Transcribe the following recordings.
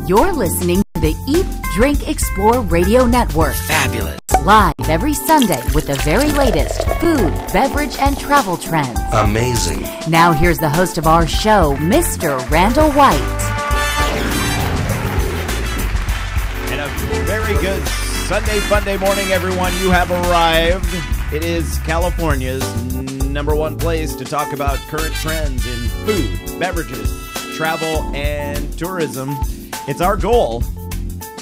You're listening to the Eat, Drink, Explore Radio Network. Fabulous. Live every Sunday with the very latest food, beverage, and travel trends. Amazing. Now here's the host of our show, Mr. Randall White. And a very good Sunday Funday morning, everyone. You have arrived. It is California's #1 place to talk about current trends in food, beverages, travel, and tourism. It's our goal.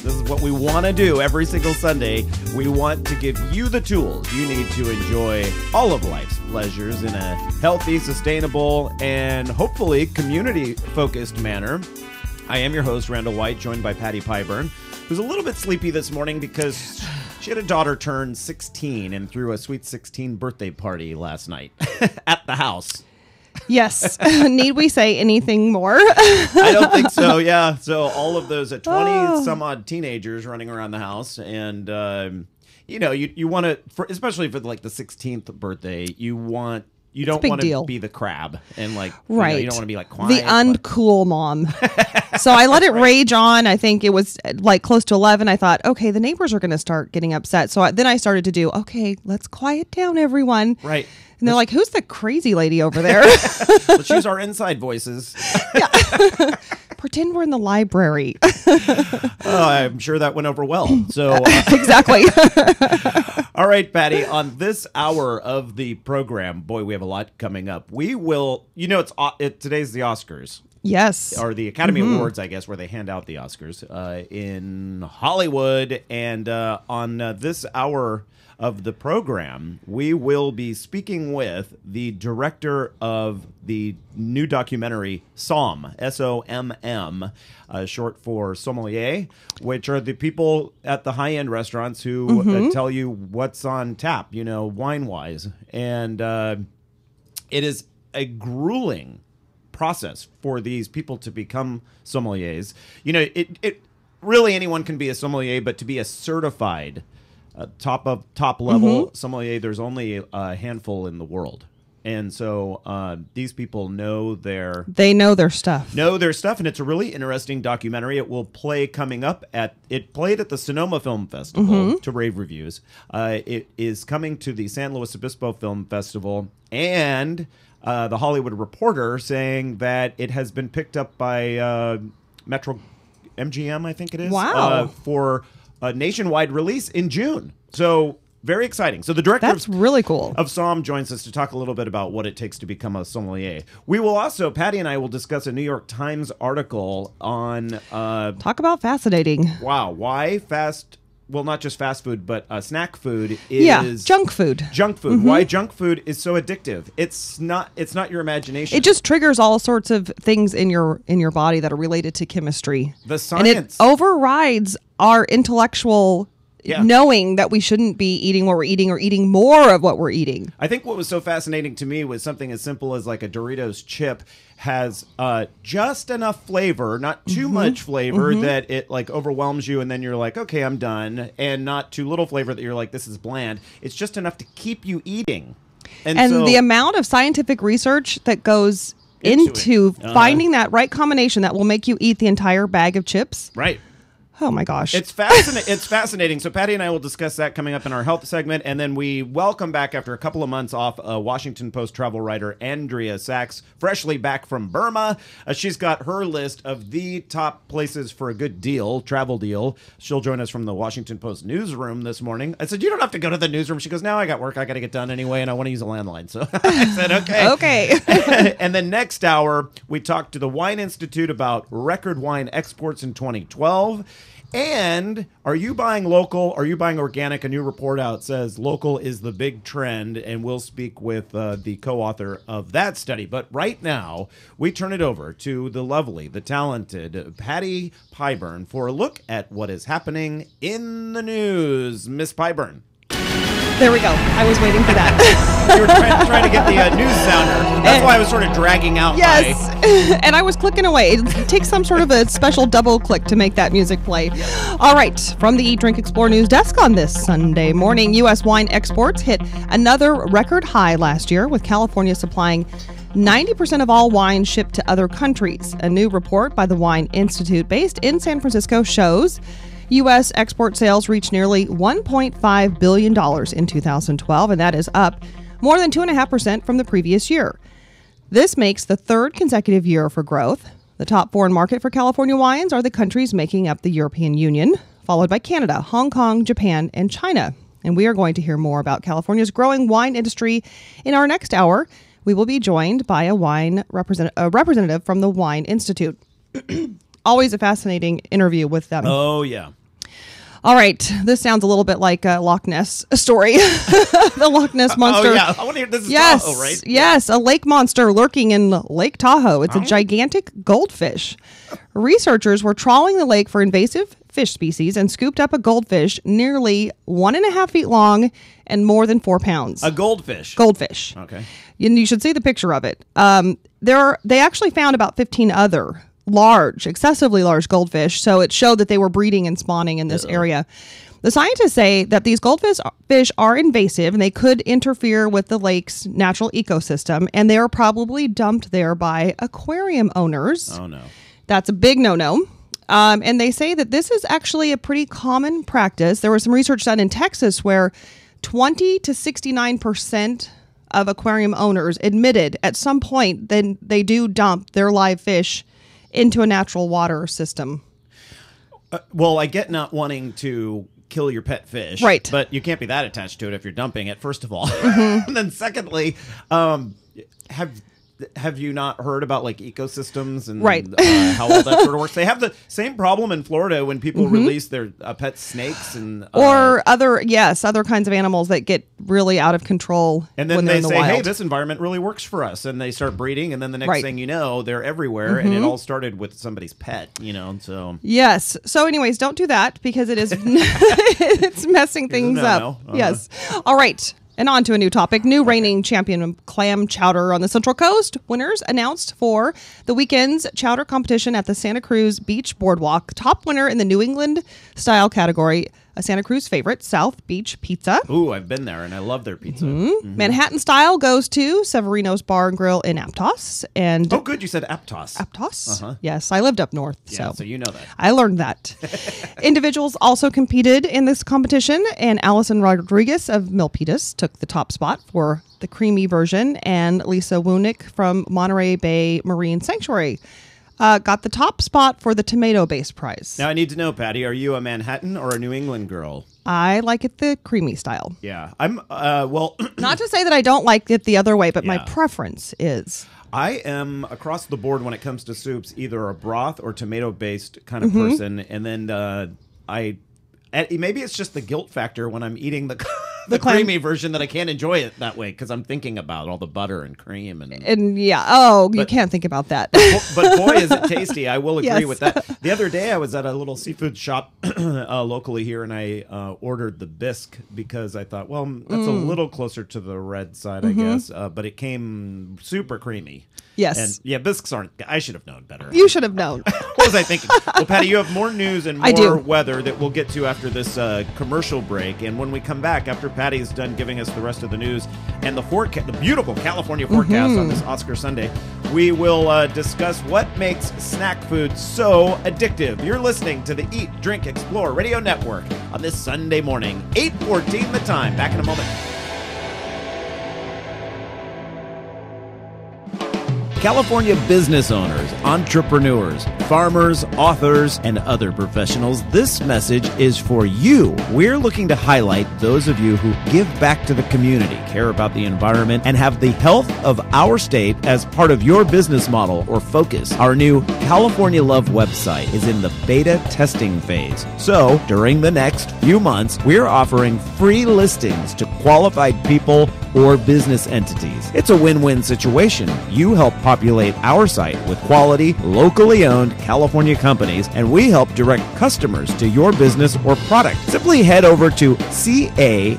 This is what we want to do every single Sunday. We want to give you the tools you need to enjoy all of life's pleasures in a healthy, sustainable, and hopefully community-focused manner. I am your host, Randall White, joined by Patti Piburn, who's a little bit sleepy this morning because she had a daughter turn 16 and threw a sweet 16 birthday party last night at the house. Yes. Need we say anything more? I don't think so, yeah. So all of those 20-some-odd teenagers running around the house. And, you want to, especially for like the 16th birthday, you don't want to be the crab and like, right. You don't want to be like quiet. The uncool mom. So I let it rage on. I think it was like close to 11. I thought, okay, the neighbors are going to start getting upset. So then I started to do, okay, let's quiet down, everyone. Right. And they're like, who's the crazy lady over there? Let's use our inside voices. Yeah. Pretend we're in the library. I'm sure that went over well. So exactly. All right, Patti, on this hour of the program, boy, we have a lot coming up. We will, today's the Oscars. Yes. Or the Academy Awards, I guess, where they hand out the Oscars in Hollywood. And on this hour of the program, we will be speaking with the director of the new documentary SOMM, S-O-M-M, short for sommelier, which are the people at the high-end restaurants who tell you what's on tap, wine-wise. And it is a grueling process for these people to become sommeliers. It really anyone can be a sommelier, but to be a certified top level sommelier, there's only a handful in the world. And so these people know their stuff. And it's a really interesting documentary. It will play coming up it played at the Sonoma Film Festival to rave reviews. It is coming to the San Luis Obispo Film Festival and the Hollywood Reporter saying that it has been picked up by Metro MGM, I think it is. Wow. For a nationwide release in June. So very exciting. So the director That's really cool. of SOMM joins us to talk a little bit about what it takes to become a sommelier. We will also, Patti and I will discuss a New York Times article on... Talk about fascinating. Wow. Why not just fast food, but snack food is... junk food. Junk food. Why junk food is so addictive. It's not your imagination. It just triggers all sorts of things in your body that are related to chemistry. The science. And it overrides our intellectual knowing that we shouldn't be eating what we're eating or eating more of what we're eating. I think what was so fascinating to me was something as simple as like a Doritos chip has just enough flavor, not too much flavor that it like overwhelms you and then you're like, okay, I'm done. And not too little flavor that you're like, this is bland. It's just enough to keep you eating. And so, the amount of scientific research that goes into finding that right combination that will make you eat the entire bag of chips. Right. Oh, my gosh. It's fascinating. So Patti and I will discuss that coming up in our health segment. And then we welcome back after a couple of months off Washington Post travel writer Andrea Sachs, freshly back from Burma. She's got her list of the top places for a good deal, travel deal. She'll join us from the Washington Post newsroom this morning. I said, you don't have to go to the newsroom. She goes, no, I got work I got to get done anyway, and I want to use a landline. So I said, okay. Okay. And then next hour, we talk to the Wine Institute about record wine exports in 2012. And are you buying local? Are you buying organic? A new report out says local is the big trend, and we'll speak with the co-author of that study. But right now, we turn it over to the lovely, the talented Patti Piburn for a look at what is happening in the news. Miss Piburn. There we go. I was waiting for that. You were trying to get the news sounder. That's why I was sort of dragging out. Yes. And I was clicking away. It takes some sort of a special double click to make that music play. All right. From the Eat, Drink, Explore news desk on this Sunday morning, U.S. wine exports hit another record high last year, with California supplying 90% of all wine shipped to other countries. A new report by the Wine Institute based in San Francisco shows U.S. export sales reached nearly $1.5 billion in 2012, and that is up more than 2.5% from the previous year. This makes the third consecutive year for growth. The top foreign market for California wines are the countries making up the European Union, followed by Canada, Hong Kong, Japan, and China. And we are going to hear more about California's growing wine industry in our next hour. We will be joined by a representative from the Wine Institute. Always a fascinating interview with them. Oh, yeah. All right. This sounds a little bit like a Loch Ness story. The Loch Ness Monster. Oh, yeah. I want to hear this is yes, Tahoe, right? Yes. A lake monster lurking in Lake Tahoe. It's a gigantic goldfish. Researchers were trawling the lake for invasive fish species and scooped up a goldfish nearly 1.5 feet long and more than 4 pounds. A goldfish? Goldfish. Okay. And you should see the picture of it. They actually found about 15 other excessively large goldfish, so it showed that they were breeding and spawning in this area. The scientists say that these goldfish are invasive and they could interfere with the lake's natural ecosystem, and they are probably dumped there by aquarium owners. Oh, no. That's a big no-no. And they say that this is actually a pretty common practice. There was some research done in Texas where 20 to 69% of aquarium owners admitted at some point then they do dump their live fish into a natural water system. Well, I get not wanting to kill your pet fish. Right. But you can't be that attached to it if you're dumping it, first of all. Mm-hmm. And then secondly, have you not heard about like ecosystems and right. How all that sort of works? They have the same problem in Florida when people release their pet snakes and or other kinds of animals that get really out of control. And then when they're they in the say, wild. "Hey, this environment really works for us," and they start breeding, and then the next Right. thing you know, they're everywhere, and it all started with somebody's pet, So Yes. So, anyways, don't do that because it is it's messing things up. Yes. All right. And on to a new topic. New reigning champion of clam chowder on the Central Coast. Winners announced for the weekend's chowder competition at the Santa Cruz Beach Boardwalk. Top winner in the New England style category, a Santa Cruz favorite, South Beach Pizza. Ooh, I've been there, and I love their pizza. Manhattan style goes to Severino's Bar and Grill in Aptos. And Oh, good, you said Aptos. Aptos? Yes, I lived up north. Yeah, so you know that. I learned that. Individuals also competed in this competition, and Allison Rodriguez of Milpitas took the top spot for the creamy version, and Lisa Wunick from Monterey Bay Marine Sanctuary got the top spot for the tomato-based prize. Now, I need to know, Patty, are you a Manhattan or a New England girl? I like it the creamy style. Yeah. I'm, well... Not to say that I don't like it the other way, but my Yeah. preference is... I am across the board when it comes to soups, either a broth or tomato-based kind of person, and then maybe it's just the guilt factor when I'm eating the creamy version that I can't enjoy it that way because I'm thinking about all the butter and cream and yeah. You can't think about that. But boy, is it tasty! I will agree Yes. with that. The other day, I was at a little seafood shop locally here, and I ordered the bisque because I thought, well, that's a little closer to the red side, I guess. But it came super creamy. Yes. And yeah, bisques aren't. I should have known better. You should have known. What was I thinking? Well, Patty, you have more news and I do. more weather that we'll get to after this commercial break. And when we come back, after Patty's done giving us the rest of the news and the beautiful California forecast on this Oscar Sunday, we will discuss what makes snack food so addictive. You're listening to the Eat, Drink, Explore Radio Network on this Sunday morning, 8:14 the time. Back in a moment. California business owners, entrepreneurs, farmers, authors, and other professionals, this message is for you. We're looking to highlight those of you who give back to the community, care about the environment, and have the health of our state as part of your business model or focus. Our new California Love website is in the beta testing phase. So, during the next few months, we're offering free listings to qualified people or business entities. It's a win-win situation. You help populate our site with quality, locally owned California companies, and we help direct customers to your business or product. Simply head over to caluv.com.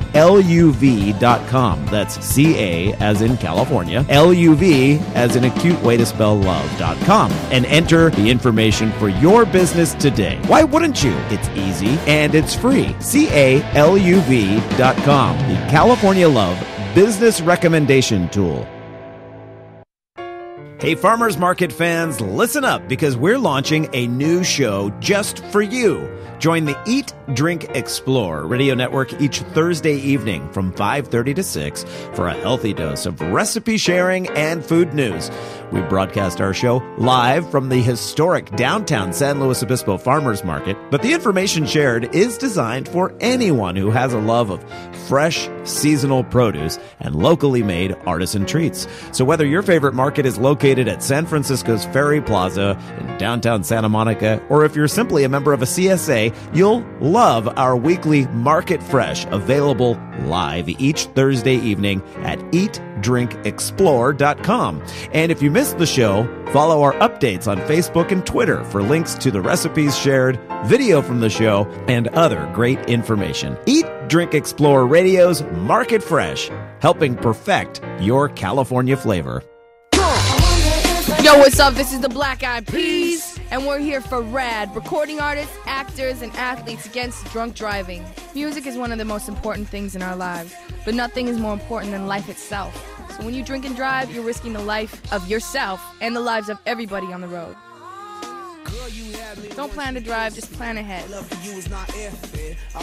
That's CA as in California, LUV as in a cute way to spell love.com, and enter the information for your business today. Why wouldn't you? It's easy and it's free. CALUV.com, the California Love Business Recommendation Tool. Hey, farmers market fans, listen up because we're launching a new show just for you. Join the Eat, Drink, Explore radio network each Thursday evening from 5:30 to 6 for a healthy dose of recipe sharing and food news. We broadcast our show live from the historic downtown San Luis Obispo Farmers Market, but the information shared is designed for anyone who has a love of fresh, seasonal produce and locally made artisan treats. So whether your favorite market is located at San Francisco's Ferry Plaza in downtown Santa Monica, or if you're simply a member of a CSA, you'll love our weekly Market Fresh, available live each Thursday evening at eatdrinkexplore.com. And if you missed the show, follow our updates on Facebook and Twitter for links to the recipes shared, video from the show, and other great information. Eat, Drink, Explore Radio's Market Fresh, helping perfect your California flavor. Yo, what's up? This is the Black Eyed Peas, and we're here for RAD, recording artists, actors, and athletes against drunk driving. Music is one of the most important things in our lives, but nothing is more important than life itself. So when you drink and drive, you're risking the life of yourself and the lives of everybody on the road. Don't plan to drive, just plan ahead.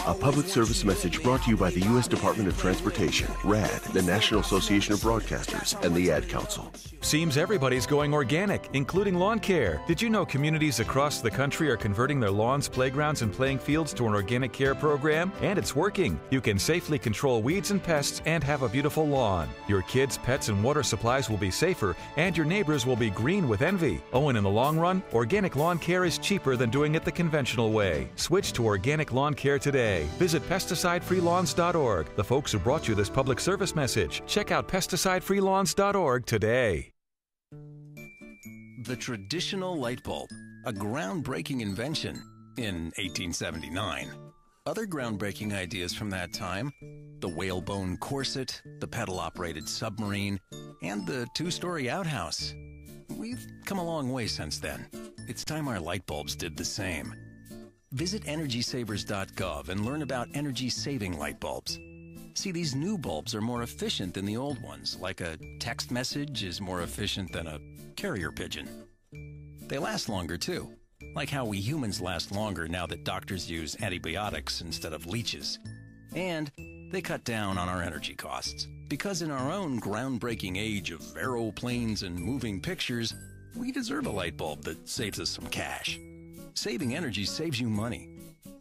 A public service message brought to you by the U.S. Department of Transportation, RAD, the National Association of Broadcasters, and the Ad Council. Seems everybody's going organic, including lawn care. Did you know communities across the country are converting their lawns, playgrounds, and playing fields to an organic care program? And it's working. You can safely control weeds and pests and have a beautiful lawn. Your kids, pets, and water supplies will be safer, and your neighbors will be green with envy. Oh, and in the long run, organic lawn care is cheaper than doing it the conventional way. Switch to organic lawn care today. Visit pesticidefreelawns.org. The folks who brought you this public service message. Check out pesticidefreelawns.org today. The traditional light bulb, a groundbreaking invention in 1879. Other groundbreaking ideas from that time: the whalebone corset, the pedal-operated submarine, and the two-story outhouse. We've come a long way since then. It's time our light bulbs did the same. Visit EnergySavers.gov and learn about energy-saving light bulbs. See, these new bulbs are more efficient than the old ones, like a text message is more efficient than a carrier pigeon. They last longer, too, like how we humans last longer now that doctors use antibiotics instead of leeches. And they cut down on our energy costs, because in our own groundbreaking age of aeroplanes and moving pictures, we deserve a light bulb that saves us some cash. Saving energy saves you money.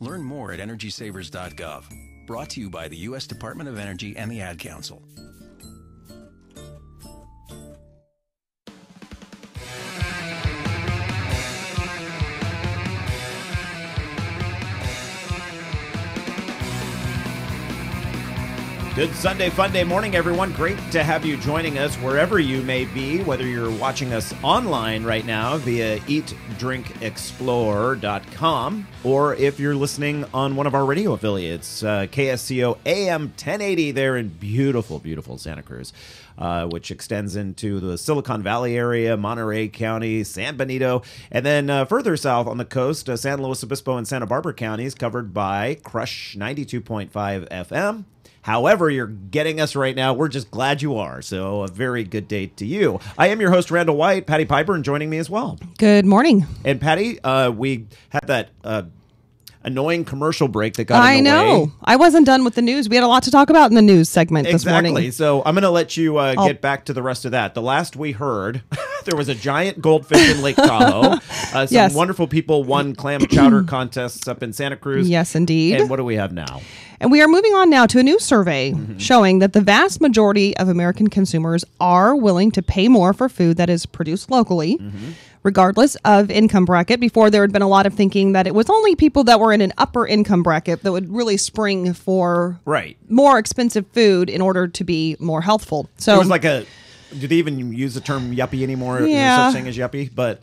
Learn more at EnergySavers.gov. Brought to you by the U.S. Department of Energy and the Ad Council. Good Sunday, Funday morning, everyone. Great to have you joining us wherever you may be, whether you're watching us online right now via eatdrinkexplore.com, or if you're listening on one of our radio affiliates, KSCO AM 1080 there in beautiful, beautiful Santa Cruz, which extends into the Silicon Valley area, Monterey County, San Benito, and then further south on the coast, San Luis Obispo and Santa Barbara counties, covered by Crush 92.5 FM. However you're getting us right now, we're just glad you are. So a very good day to you. I am your host, Randall White. Patti Piburn joining me as well. Good morning. And Patti, we had that annoying commercial break that got in the way. I know. I wasn't done with the news. We had a lot to talk about in the news segment this morning. Exactly. So I'm going to let you get back to the rest of that. The last we heard, there was a giant goldfish in Lake Tahoe. Some wonderful people won clam chowder contests up in Santa Cruz. Yes, indeed. And what do we have now? And we are moving on now to a new survey showing that the vast majority of American consumers are willing to pay more for food that is produced locally, regardless of income bracket. Before, there had been a lot of thinking that it was only people that were in an upper income bracket that would really spring for more expensive food in order to be more healthful. So it was like a... Do they even use the term yuppie anymore? Yeah. There's such thing as yuppie, but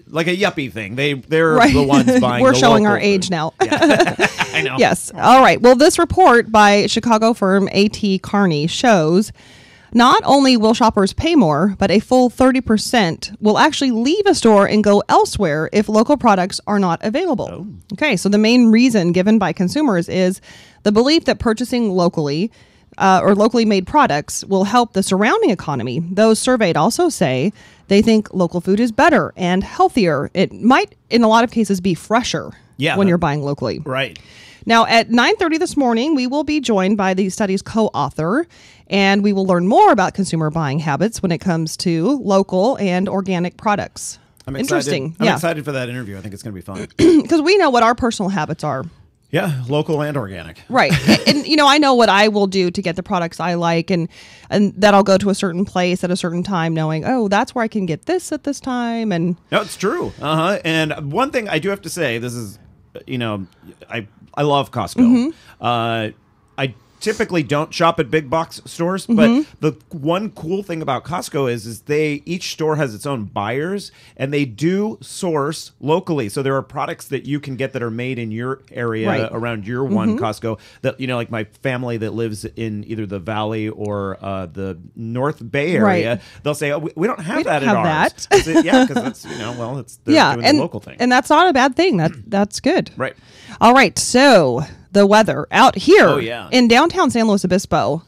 like a yuppie thing. They're the ones buying. We're the showing local our age food. now. Yeah. I know. Yes. All right. Well, this report by Chicago firm A.T. Kearney shows not only will shoppers pay more, but a full 30% will actually leave a store and go elsewhere if local products are not available. Oh. Okay. So the main reason given by consumers is the belief that purchasing locally or locally made products will help the surrounding economy. Those surveyed also say they think local food is better and healthier. It might, in a lot of cases, be fresher when you're buying locally. Right. Now, at 9:30 this morning, we will be joined by the study's co-author, and we will learn more about consumer buying habits when it comes to local and organic products. I'm Interesting. I'm excited for that interview. I think it's going to be fun. Because we know what our personal habits are. Yeah, local and organic. Right. And I know what I will do to get the products I like, and that I'll go to a certain place at a certain time knowing, oh, that's where I can get this at this time. And no, it's true. And one thing I do have to say, this is, I love Costco. I typically don't shop at big box stores, but the one cool thing about Costco is each store has its own buyers, and they do source locally. So there are products that you can get that are made in your area around your one Costco. That like my family that lives in either the Valley or the North Bay area, they'll say, "Oh, we don't have that at ours." Yeah, because that's it's doing the local thing, and that's not a bad thing. That's good. Right. All right, so the weather out here in downtown San Luis Obispo.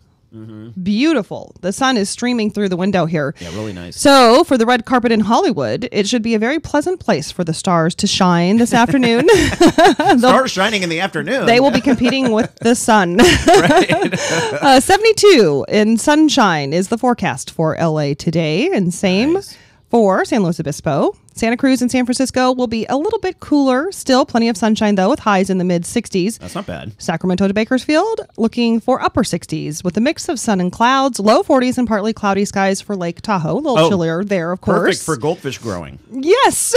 Beautiful. The sun is streaming through the window here. Yeah, really nice. So for the red carpet in Hollywood, it should be a very pleasant place for the stars to shine this afternoon. Stars shining in the afternoon. They will be competing with the sun. 72 in sunshine is the forecast for LA today, and same for San Luis Obispo. Santa Cruz and San Francisco will be a little bit cooler. Still plenty of sunshine, though, with highs in the mid-60s. That's not bad. Sacramento to Bakersfield, looking for upper 60s with a mix of sun and clouds. Low 40s and partly cloudy skies for Lake Tahoe. A little chillier there, of course. Perfect for goldfish growing. Yes,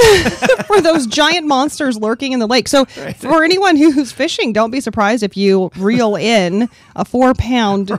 for those giant monsters lurking in the lake. So for anyone who's fishing, don't be surprised if you reel in a 4-pound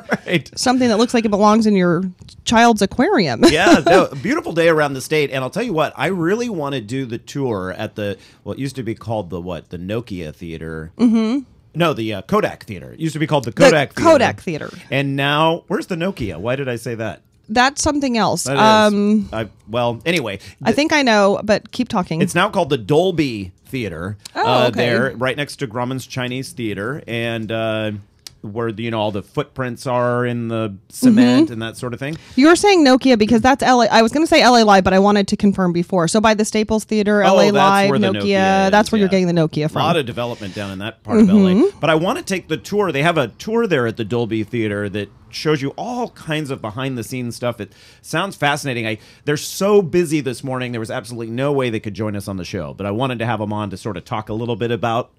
something that looks like it belongs in your child's aquarium. Yeah, no, beautiful day around the state. And I'll tell you what, I really want to do the tour at it used to be called the Nokia Theater. No, the Kodak Theater. It used to be called the Kodak Theater. Kodak Theater. And now, where's the Nokia? Why did I say that? That's something else. That is. Anyway. I think I know, but keep talking. It's now called the Dolby Theater. Oh, okay. There, right next to Grumman's Chinese Theater. And where all the footprints are in the cement and that sort of thing. You were saying Nokia because that's LA. I was going to say LA Live, but I wanted to confirm before. So by the Staples Theater, LA Live, Nokia, that's where you're getting the Nokia from. A lot of development down in that part of LA. But I want to take the tour. They have a tour there at the Dolby Theater that shows you all kinds of behind the scenes stuff. It sounds fascinating. They're so busy this morning. There was absolutely no way they could join us on the show, but I wanted to have them on to sort of talk a little bit about,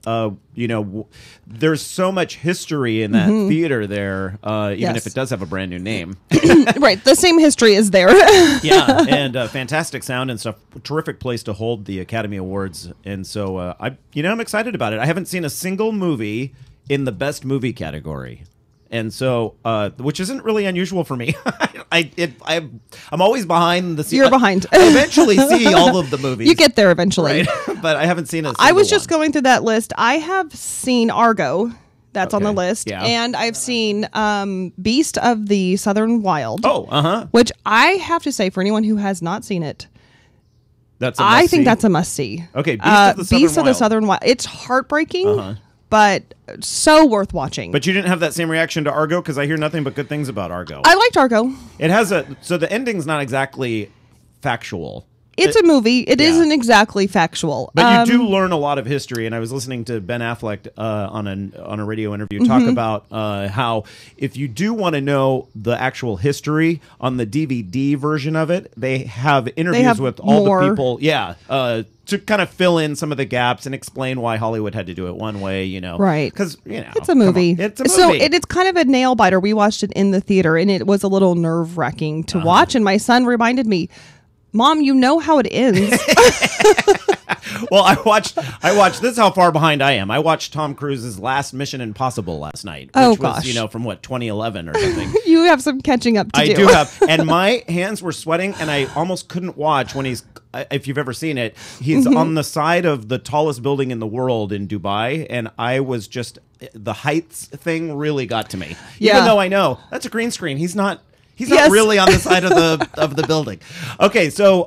there's so much history in that theater there, even if it does have a brand new name. Right. The same history is there. Yeah. And fantastic sound and stuff. Terrific place to hold the Academy Awards. And so I'm excited about it. I haven't seen a single movie in the best movie category. And so, which isn't really unusual for me. I'm always behind the scenes. You're behind. I eventually see all of the movies. You get there eventually. Right? But I haven't seen a single I was just one. going through that list. I have seen Argo. That's on the list. Yeah. And I've seen Beast of the Southern Wild. Oh, which I have to say, for anyone who has not seen it, I think that's a must-see. Okay, Beast of the Southern Wild. It's heartbreaking. But so worth watching. But you didn't have that same reaction to Argo? Because I hear nothing but good things about Argo. I liked Argo. It has so the ending's not exactly factual. It's a movie. It isn't exactly factual. But you do learn a lot of history. And I was listening to Ben Affleck on a radio interview talk about how if you do want to know the actual history on the DVD version of it, they have interviews with all the people. Yeah. To kind of fill in some of the gaps and explain why Hollywood had to do it one way, Right. Because, it's a movie. It's a movie. So it's kind of a nail biter. We watched it in the theater, and it was a little nerve-wracking to watch. And my son reminded me, Mom, you know how it ends. Well, I watched. This is how far behind I am. I watched Tom Cruise's last Mission Impossible last night, which was, from 2011 or something. You have some catching up to do. I do have, and my hands were sweating, and I almost couldn't watch when he's. If you've ever seen it, he's on the side of the tallest building in the world in Dubai, and I was just the heights thing really got to me. Yeah. Even though I know that's a green screen, he's not He's not really on the side of the building. Okay, so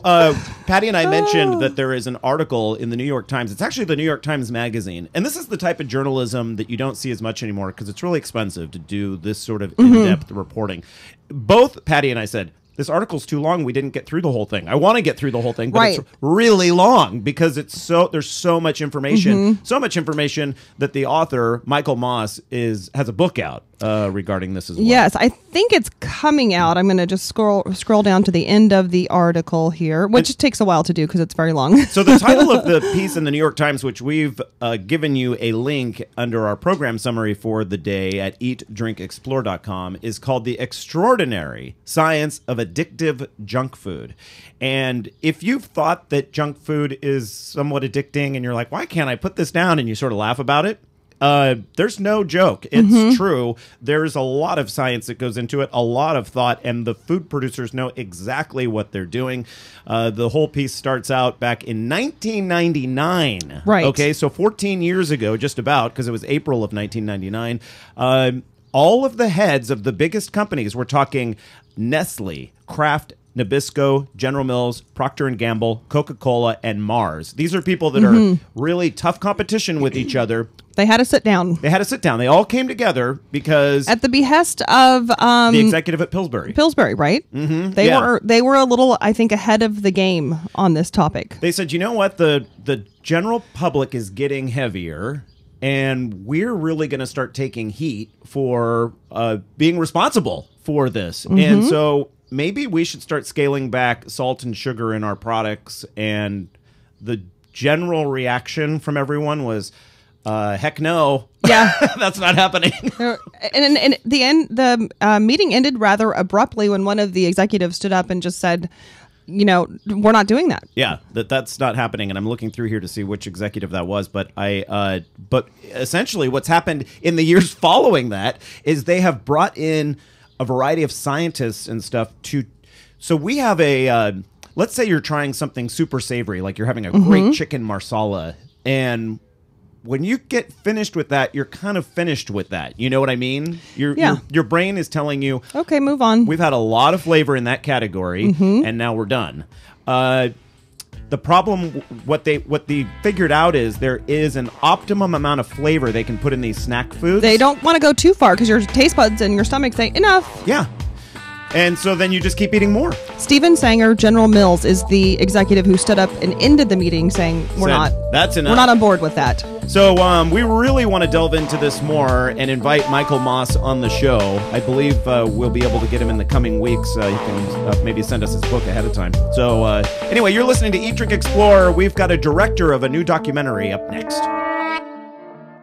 Patty and I mentioned that there is an article in the New York Times. It's actually the New York Times Magazine. And this is the type of journalism that you don't see as much anymore because it's really expensive to do this sort of in-depth reporting. Both Patty and I said, this article's too long. We didn't get through the whole thing. I want to get through the whole thing, but it's really long because there's so much information, so much information that the author, Michael Moss, has a book out regarding this as well. Yes, I think it's coming out. I'm going to just scroll down to the end of the article here, which takes a while to do because it's very long. So the title of the piece in the New York Times, which we've given you a link under our program summary for the day at eatdrinkexplore.com, is called The Extraordinary Science of Addictive Junk Food. And if you've thought that junk food is somewhat addicting and you're like, why can't I put this down? And you sort of laugh about it. There's no joke. It's true. There's a lot of science that goes into it, a lot of thought, and the food producers know exactly what they're doing. The whole piece starts out back in 1999. Right. Okay, so 14 years ago, just about, because it was April of 1999. All of the heads of the biggest companies, we're talking Nestle, Kraft, Nabisco, General Mills, Procter & Gamble, Coca-Cola, and Mars. These are people that are really tough competition with each other. They had to sit down. They all came together because at the behest of the executive at Pillsbury. Pillsbury, right? They were a little, I think, ahead of the game on this topic. They said, you know what, the general public is getting heavier, and we're really going to start taking heat for being responsible for this. And so maybe we should start scaling back salt and sugar in our products. And the general reaction from everyone was, heck no. Yeah. That's not happening. And at the end, the meeting ended rather abruptly when one of the executives stood up and just said, we're not doing that. Yeah, that's not happening. And I'm looking through here to see which executive that was. But but essentially what's happened in the years following that is they have brought in a variety of scientists and stuff so we have let's say you're trying something super savory, like you're having a great chicken marsala, and when you get finished with that, you're kind of finished with that. You know what I mean? Your brain is telling you, okay, move on. We've had a lot of flavor in that category, and now we're done. The problem, what they figured out is there is an optimum amount of flavor they can put in these snack foods. They don't want to go too far because your taste buds and your stomach say, enough. Yeah. And so then you just keep eating more. Stephen Sanger, General Mills, is the executive who stood up and ended the meeting saying, that's enough. We're not on board with that. So we really want to delve into this more and invite Michael Moss on the show. I believe we'll be able to get him in the coming weeks. He can maybe send us his book ahead of time. So anyway, you're listening to Eat, Drink, Explore. We've got a director of a new documentary up next.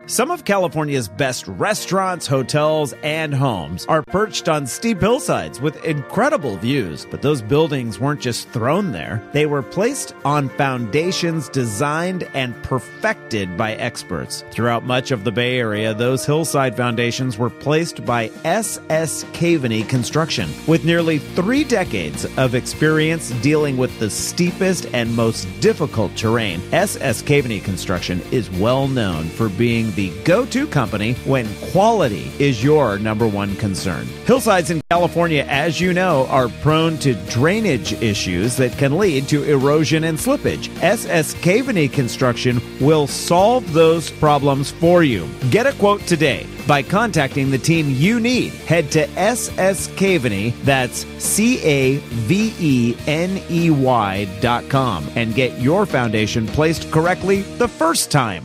Some of California's best restaurants, hotels, and homes are perched on steep hillsides with incredible views. But those buildings weren't just thrown there. They were placed on foundations designed and perfected by experts. Throughout much of the Bay Area, those hillside foundations were placed by S.S. Caveney Construction. With nearly 3 decades of experience dealing with the steepest and most difficult terrain, S.S. Caveney Construction is well known for being the go-to company when quality is your number one concern. Hillsides in California, as you know, are prone to drainage issues that can lead to erosion and slippage. S.S. Caveney Construction will solve those problems for you. Get a quote today by contacting the team you need. Head to S.S. Caveney, that's CAVENEY.com, and get your foundation placed correctly the first time.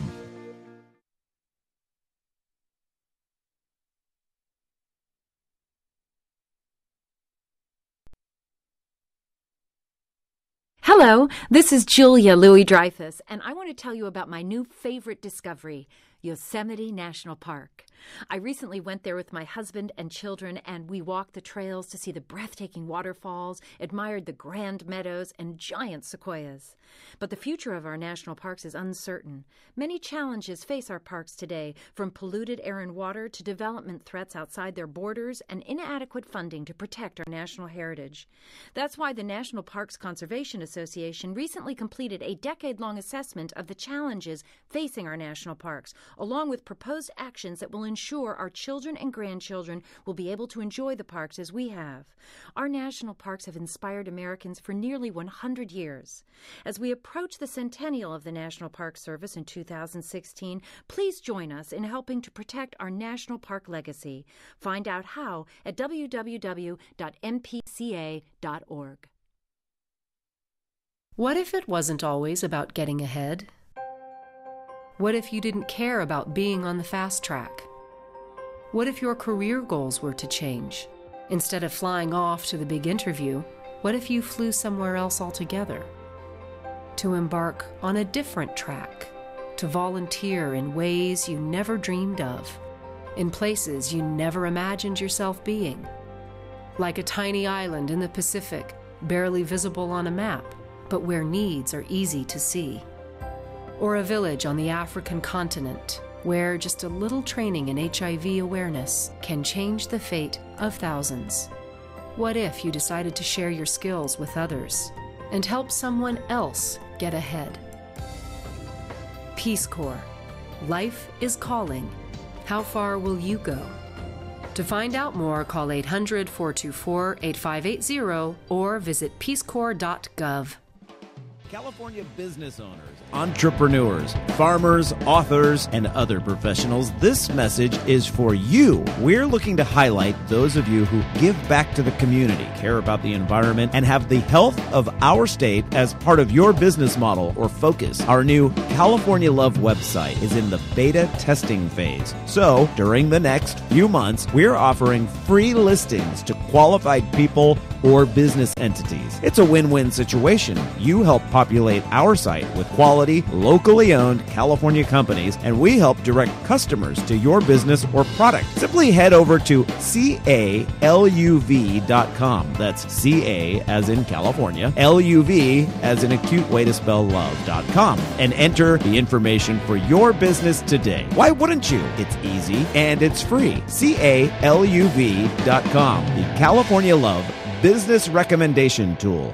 Hello, this is Julia Louis-Dreyfus, and I want to tell you about my new favorite discovery, Yosemite National Park. I recently went there with my husband and children, and we walked the trails to see the breathtaking waterfalls, admired the grand meadows, and giant sequoias. But the future of our national parks is uncertain. Many challenges face our parks today, from polluted air and water to development threats outside their borders and inadequate funding to protect our national heritage. That's why the National Parks Conservation Association recently completed a decade-long assessment of the challenges facing our national parks, along with proposed actions that will ensure our children and grandchildren will be able to enjoy the parks as we have. Our national parks have inspired Americans for nearly 100 years. As we approach the centennial of the National Park Service in 2016, please join us in helping to protect our national park legacy. Find out how at www.mpca.org. What if it wasn't always about getting ahead? What if you didn't care about being on the fast track? What if your career goals were to change? Instead of flying off to the big interview, what if you flew somewhere else altogether? To embark on a different track, to volunteer in ways you never dreamed of, in places you never imagined yourself being. Like a tiny island in the Pacific, barely visible on a map, but where needs are easy to see. Or a village on the African continent, where just a little training in HIV awareness can change the fate of thousands. What if you decided to share your skills with others and help someone else get ahead? Peace Corps. Life is calling. How far will you go? To find out more, call 800-424-8580 or visit peacecorps.gov. California business owners, entrepreneurs, farmers, authors, and other professionals, this message is for you. We're looking to highlight those of you who give back to the community, care about the environment, and have the health of our state as part of your business model or focus. Our new California Love website is in the beta testing phase. So, during the next few months, we're offering free listings to qualified people or business entities. It's a win-win situation. You help populate our site with quality, locally owned California companies, and we help direct customers to your business or product. Simply head over to CALUV.com. That's CA as in California, LUV as in a cute way to spell love.com, and enter the information for your business today. Why wouldn't you? It's easy and it's free. CALUV.com, the California Love Business Recommendation Tool.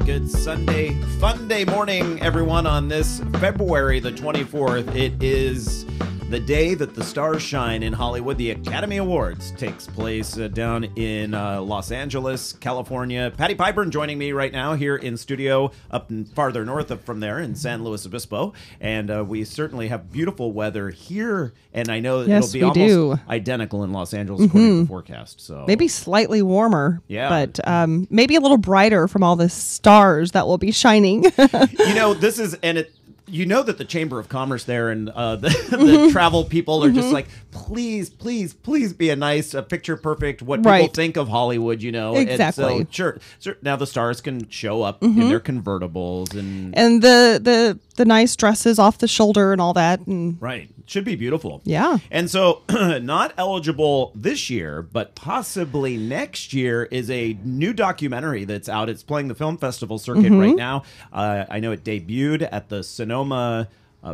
Good Sunday, Funday morning, everyone, on this February the 24th. It is the day that the stars shine in Hollywood. The Academy Awards takes place down in Los Angeles, California. Patti Piburn joining me right now here in studio up farther north from there in San Luis Obispo. And we certainly have beautiful weather here. And I know it'll be almost identical in Los Angeles according to the forecast. So maybe slightly warmer, yeah, but maybe a little brighter from all the stars that will be shining. You know, this is, and it, you know that the Chamber of Commerce there and the travel people are just like, please, please, please be a nice, picture perfect, what people think of Hollywood, you know. Exactly. And so, sure. Now the stars can show up in their convertibles and the nice dresses off the shoulder and all that. And right. Should be beautiful. Yeah. And so not eligible this year, but possibly next year is a new documentary that's out. It's playing the film festival circuit right now. I know it debuted at the Sonoma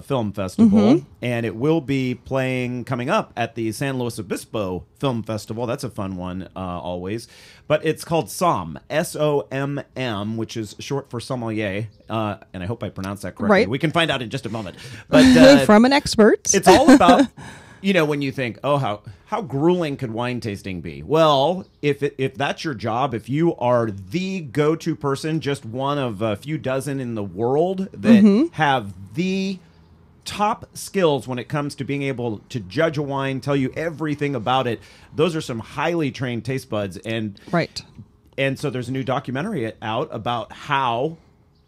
Film Festival, and it will be playing coming up at the San Luis Obispo Film Festival. That's a fun one always. But it's called SOMM, SOMM, which is short for sommelier, and I hope I pronounced that correctly. Right. We can find out in just a moment. But from an expert. It's all about, you know, when you think, oh, how grueling could wine tasting be? Well, if that's your job, if you are the go-to person, just one of a few dozen in the world that have the top skills when it comes to being able to judge a wine, tell you everything about it, those are some highly trained taste buds. And so there's a new documentary out about how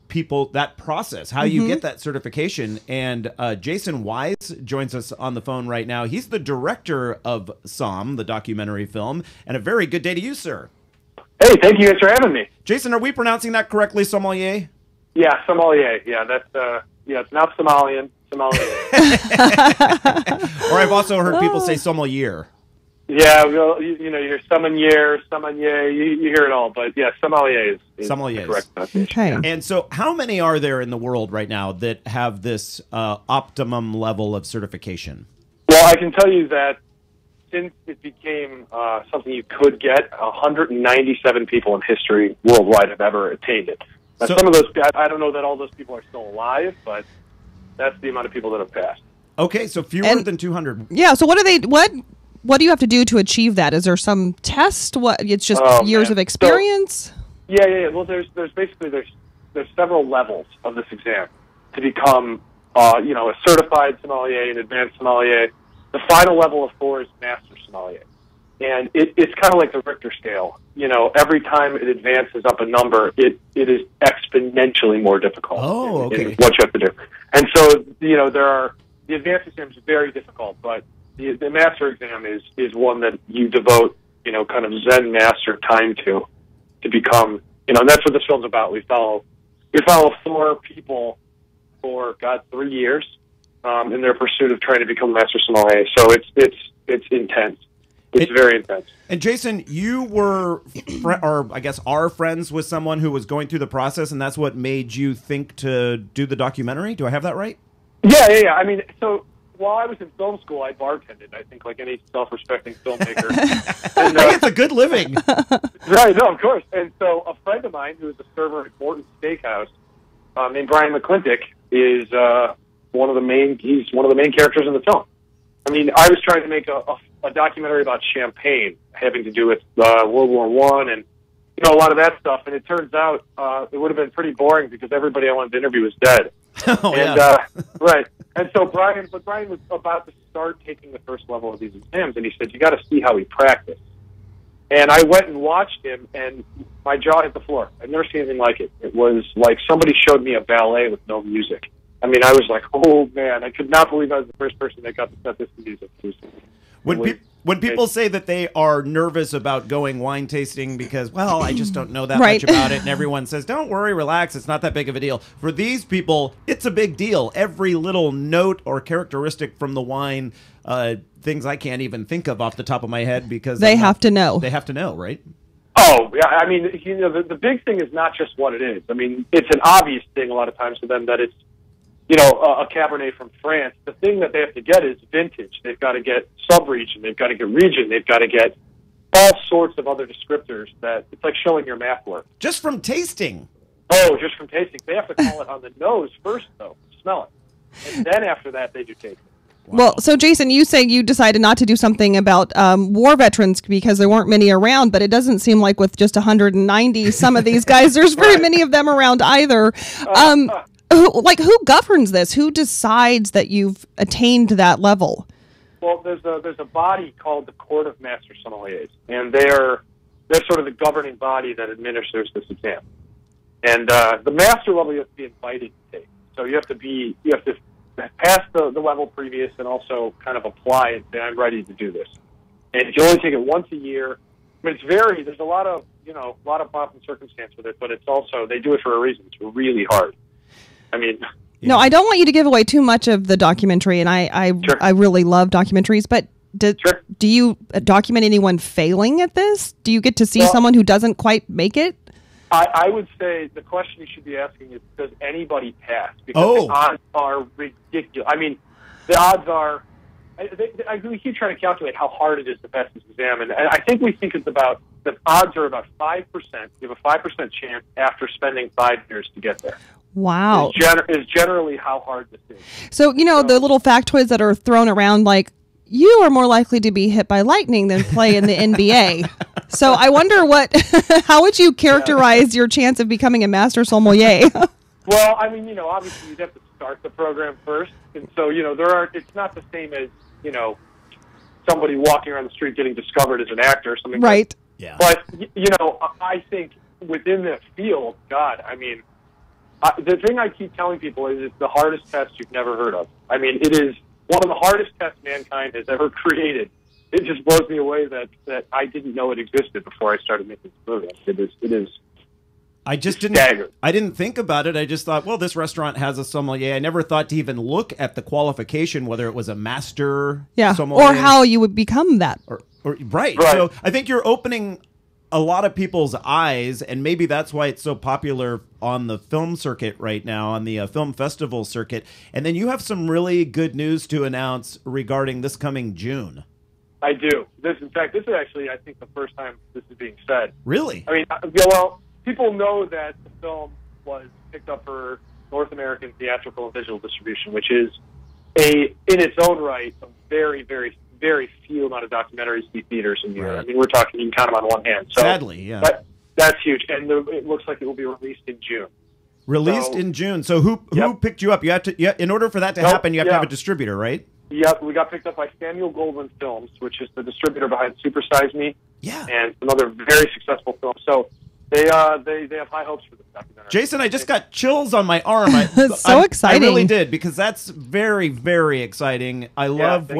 people, that process, how you get that certification. And Jason Wise joins us on the phone right now. He's the director of SOMM, the documentary film, and a very good day to you, sir. Hey, thank you guys for having me. Jason, are we pronouncing that correctly, sommelier? Yeah, sommelier. Yeah, that's it's not Somalian. Sommelier. Or I've also heard people say sommelier. Yeah, well, you hear sommelier, you hear it all, but yeah, sommelier is sommelier. Correct pronunciation. Okay. Yeah. And so how many are there in the world right now that have this optimum level of certification? Well, I can tell you that since it became something you could get, 197 people in history worldwide have ever attained it. Now, some of those, I don't know that all those people are still alive, but that's the amount of people that have passed. Okay, so fewer than 200. Yeah. So what do you have to do to achieve that? Is there some test? What it's just years of experience? So, yeah. Well, there's several levels of this exam to become a certified sommelier, an advanced sommelier. The final level of 4 is master sommelier, and it's kind of like the Richter scale. Every time it advances up a number, it is exponentially more difficult. Oh, okay. In what you have to do, and so the advanced exam is very difficult, but the master exam is one that you devote kind of Zen master time to become and that's what this film's about. We follow 4 people for 3 years in their pursuit of trying to become master sommelier. So it's intense. It's very intense. And Jason, you were, or I guess are friends with someone who was going through the process, and that's what made you think to do the documentary? Do I have that right? Yeah. I mean, so while I was in film school, I bartended, I think, like any self-respecting filmmaker. And, hey, it's a good living. Right, no, of course. And so a friend of mine who is a server at Morton's Steakhouse named Brian McClintock is one of the main characters in the film. I mean, I was trying to make a documentary about champagne having to do with World War I and a lot of that stuff. And it turns out it would have been pretty boring because everybody I wanted to interview was dead. Right. And so Brian was about to start taking the first level of these exams, and he said, "You got to see how he practiced." And I went and watched him, and my jaw hit the floor. I've never seen anything like it. It was like somebody showed me a ballet with no music. I mean, I was like, oh, man, I could not believe I was the first person that got to set this to music. When people say that they are nervous about going wine tasting because, well, I just don't know that much about it, and everyone says, don't worry, relax, it's not that big of a deal. For these people, it's a big deal. Every little note or characteristic from the wine, things I can't even think of off the top of my head because they have to know. They have to know, right? Oh, yeah. I mean, the big thing is not just what it is. I mean, it's an obvious thing a lot of times for them that it's, a Cabernet from France. The thing that they have to get is vintage. They've got to get sub-region. They've got to get region. They've got to get all sorts of other descriptors that it's like showing your math work. Just from tasting. Oh, just from tasting. They have to call it on the nose first, though. Smell it. And then after that, they do tasting. Wow. Well, so Jason, you say you decided not to do something about war veterans because there weren't many around, but it doesn't seem like with just 190, some of these guys, there's very many of them around either. Who governs this? Who decides that you've attained that level? Well, there's a body called the Court of Master Sommeliers, and they're sort of the governing body that administers this exam. And the master level you have to be invited to take. So you have to pass the level previous and also kind of apply and say, I'm ready to do this. And you only take it once a year. I mean, there's a lot of pomp and circumstance with it, but it's also, they do it for a reason. It's really hard. I mean... No, I don't want you to give away too much of the documentary, and I really love documentaries, but do you document anyone failing at this? Do you get to see someone who doesn't quite make it? I would say the question you should be asking is, does anybody pass? Because the odds are ridiculous. I mean, the odds are... we keep trying to calculate how hard it is to pass this exam, and I think it's about... The odds are about 5%. You have a 5% chance after spending 5 years to get there. Wow. Is generally how hard this is. So, the little factoids that are thrown around, like, you are more likely to be hit by lightning than play in the NBA. So I wonder how would you characterize your chance of becoming a master sommelier? Well, I mean, obviously you'd have to start the program first. And so, it's not the same as, somebody walking around the street getting discovered as an actor or something. Right. Yeah. But, I think within the field, God, I mean, the thing I keep telling people is it's the hardest test you've never heard of. I mean, it is one of the hardest tests mankind has ever created. It just blows me away that I didn't know it existed before I started making this movie. It is. I just didn't think about it. I just thought, well, this restaurant has a sommelier. I never thought to even look at the qualification, whether it was a master sommelier. Or how you would become that. Right. So I think you're opening a lot of people's eyes, and maybe that's why it's so popular on the film circuit right now, on the film festival circuit. And then you have some really good news to announce regarding this coming June. I do. In fact, this is actually, I think, the first time this is being said. Really? I mean, well, people know that the film was picked up for North American theatrical and visual distribution, which is in its own right, a very, very, very few amount of documentaries see theaters in the year. I mean, we're talking, you can count them on one hand. So sadly, yeah. That's huge, and it looks like it will be released in June. In June. So who picked you up? You have to, in order for that to happen, you have to have a distributor, right? Yep, we got picked up by Samuel Goldwyn Films, which is the distributor behind Super Size Me, and some other very successful films. So they have high hopes for this documentary. Jason, I just got chills on my arm. Exciting! I really did, because that's very, very exciting. I love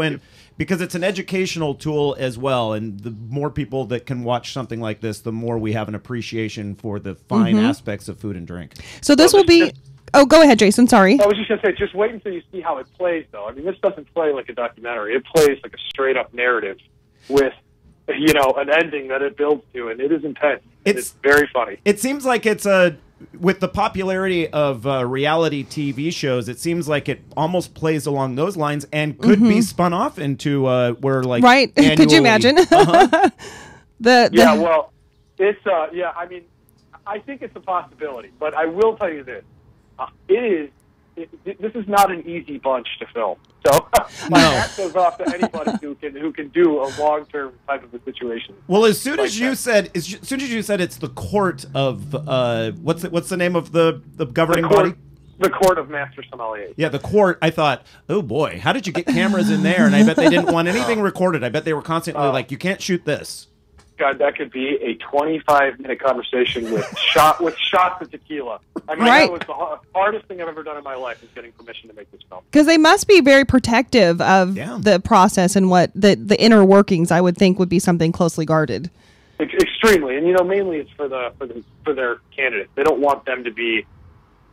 because it's an educational tool as well, and the more people that can watch something like this, the more we have an appreciation for the fine aspects of food and drink. So this will be. Oh, go ahead, Jason. Sorry. I was just going to say, just wait until you see how it plays, though. I mean, this doesn't play like a documentary. It plays like a straight-up narrative with, an ending that it builds to, and it is intense. It's very funny. It seems like it's with the popularity of reality TV shows, it seems like it almost plays along those lines and could be spun off into where, like, right? Could you imagine? Well, it's I mean, I think it's a possibility, but I will tell you this. This is not an easy bunch to film. So my hat goes off to anybody who can do a long-term type of a situation. Well, as soon as you said it's the court of what's the name of the governing body? The Court of Master Sommeliers. Yeah, the court. I thought, oh boy, how did you get cameras in there? And I bet they didn't want anything recorded. I bet they were constantly like, you can't shoot this. God, that could be a 25-minute conversation with shots of tequila. I mean, that was the hardest thing I've ever done in my life, is getting permission to make this film. Because they must be very protective of the process, and what the inner workings, I would think, would be something closely guarded. Extremely, and mainly it's for their candidates. They don't want them to be,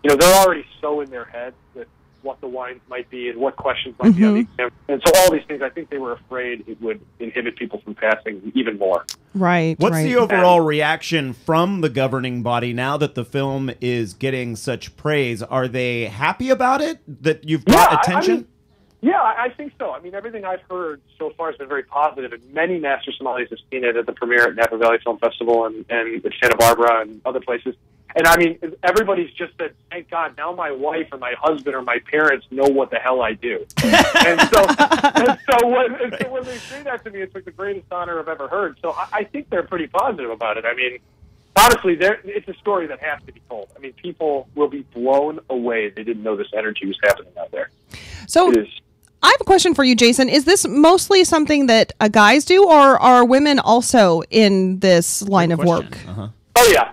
they're already so in their head with what the wines might be and what questions might be on the exam. And so all these things, I think they were afraid it would inhibit people from passing even more. Right. What's the overall reaction from the governing body now that the film is getting such praise? Are they happy about it, that you've brought attention? I think so. I mean, everything I've heard so far has been very positive, and many master sommeliers have seen it at the premiere at Napa Valley Film Festival and at Santa Barbara and other places. And I mean, everybody's just said, thank God, now my wife or my husband or my parents know what the hell I do. and so when they say that to me, it's like the greatest honor I've ever heard. So I think they're pretty positive about it. I mean, honestly, it's a story that has to be told. I mean, people will be blown away. They didn't know this energy was happening out there. So I have a question for you, Jason. Is this mostly something that guys do, or are women also in this line of work? Oh, yeah.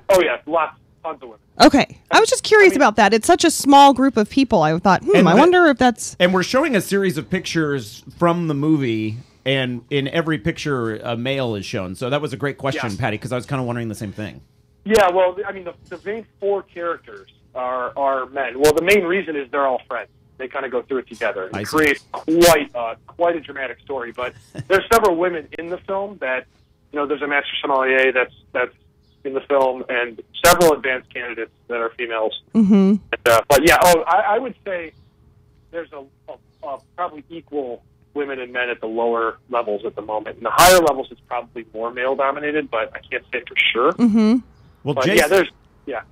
Tons of women. Okay. I was just curious about that. It's such a small group of people. I thought, I wonder if that's... And we're showing a series of pictures from the movie, and in every picture, a male is shown. So that was a great question, Patty, because I was kind of wondering the same thing. Yeah, well, I mean, the main four characters are men. Well, the main reason is they're all friends. They kind of go through it together. It creates quite a dramatic story. But there's several women in the film that, there's a master sommelier that's in the film, and several advanced candidates that are females. I would say there's a probably equal women and men at the lower levels at the moment. In the higher levels, it's probably more male-dominated, but I can't say for sure. Well,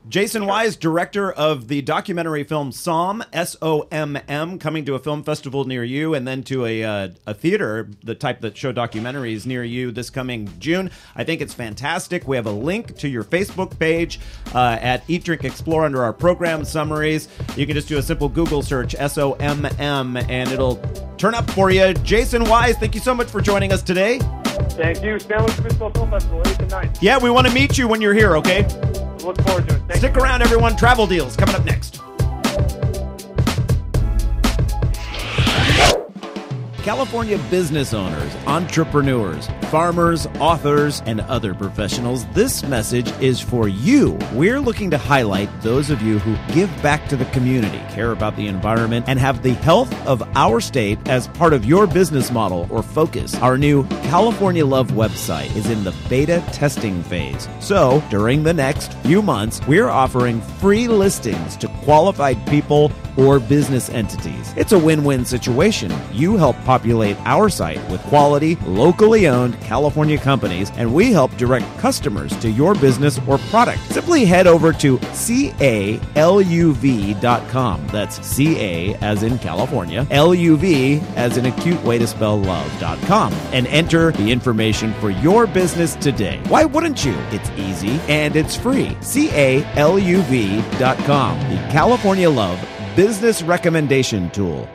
Jason Wise, director of the documentary film SOMM, SOMM, coming to a film festival near you, and then to a theater, the type that show documentaries near you this coming June. I think it's fantastic. We have a link to your Facebook page at Eat, Drink, Explore under our program summaries. You can just do a simple Google search, SOMM, and it'll turn up for you. Jason Wise, thank you so much for joining us today. Thank you. San Luis Obispo Film Festival, 8th and 9th. Yeah, we want to meet you when you're here, okay? Look forward to it. Stick around, everyone. Travel deals coming up next. California business owners, entrepreneurs, farmers, authors, and other professionals, this message is for you. We're looking to highlight those of you who give back to the community, care about the environment, and have the health of our state as part of your business model or focus. Our new California Love website is in the beta testing phase. So, during the next few months, we're offering free listings to qualified people or business entities. It's a win-win situation. You help populate our site with quality, locally owned California companies, and we help direct customers to your business or product. Simply head over to CALUV.com. That's CA as in California, LUV as in a cute way to spell love.com, and enter the information for your business today. Why wouldn't you? It's easy and it's free. CALUV.com, the California Love Business Recommendation Tool.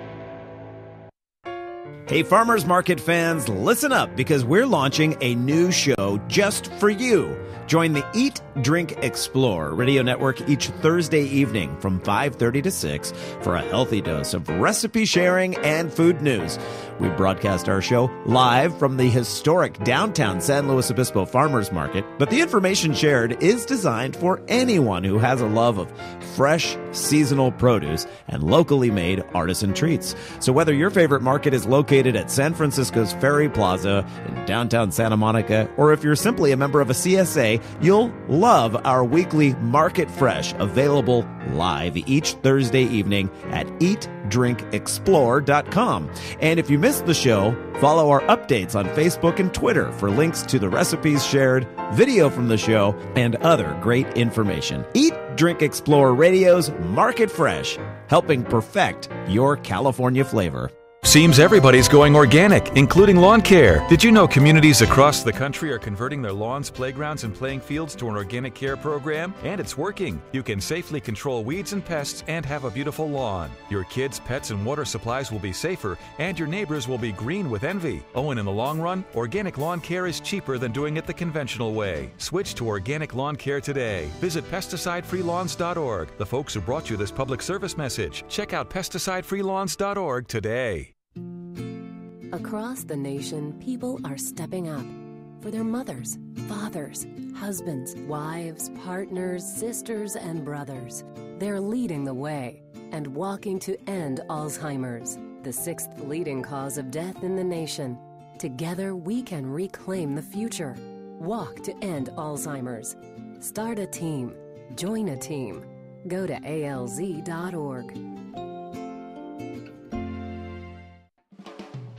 Hey, farmers market fans, listen up because we're launching a new show just for you. Join the Eat, Drink, Explore radio network each Thursday evening from 5:30 to 6 for a healthy dose of recipe sharing and food news. We broadcast our show live from the historic downtown San Luis Obispo Farmers Market, but the information shared is designed for anyone who has a love of fresh, seasonal produce and locally made artisan treats. So whether your favorite market is located at San Francisco's Ferry Plaza in downtown Santa Monica, or if you're simply a member of a CSA, you'll love our weekly Market Fresh, available live each Thursday evening at eatdrinkexplore.com. And if you missed the show, follow our updates on Facebook and Twitter for links to the recipes shared, video from the show, and other great information. Eat, Drink, Explore Radio's Market Fresh, helping perfect your California flavor. Seems everybody's going organic, including lawn care. Did you know communities across the country are converting their lawns, playgrounds, and playing fields to an organic care program? And it's working. You can safely control weeds and pests and have a beautiful lawn. Your kids, pets, and water supplies will be safer, and your neighbors will be green with envy. Oh, and in the long run, organic lawn care is cheaper than doing it the conventional way. Switch to organic lawn care today. Visit pesticidefreelawns.org. The folks who brought you this public service message. Check out pesticidefreelawns.org today. Across the nation, people are stepping up for their mothers, fathers, husbands, wives, partners, sisters, and brothers. They're leading the way and walking to end Alzheimer's, the sixth leading cause of death in the nation. Together, we can reclaim the future. Walk to end Alzheimer's. Start a team. Join a team. Go to alz.org.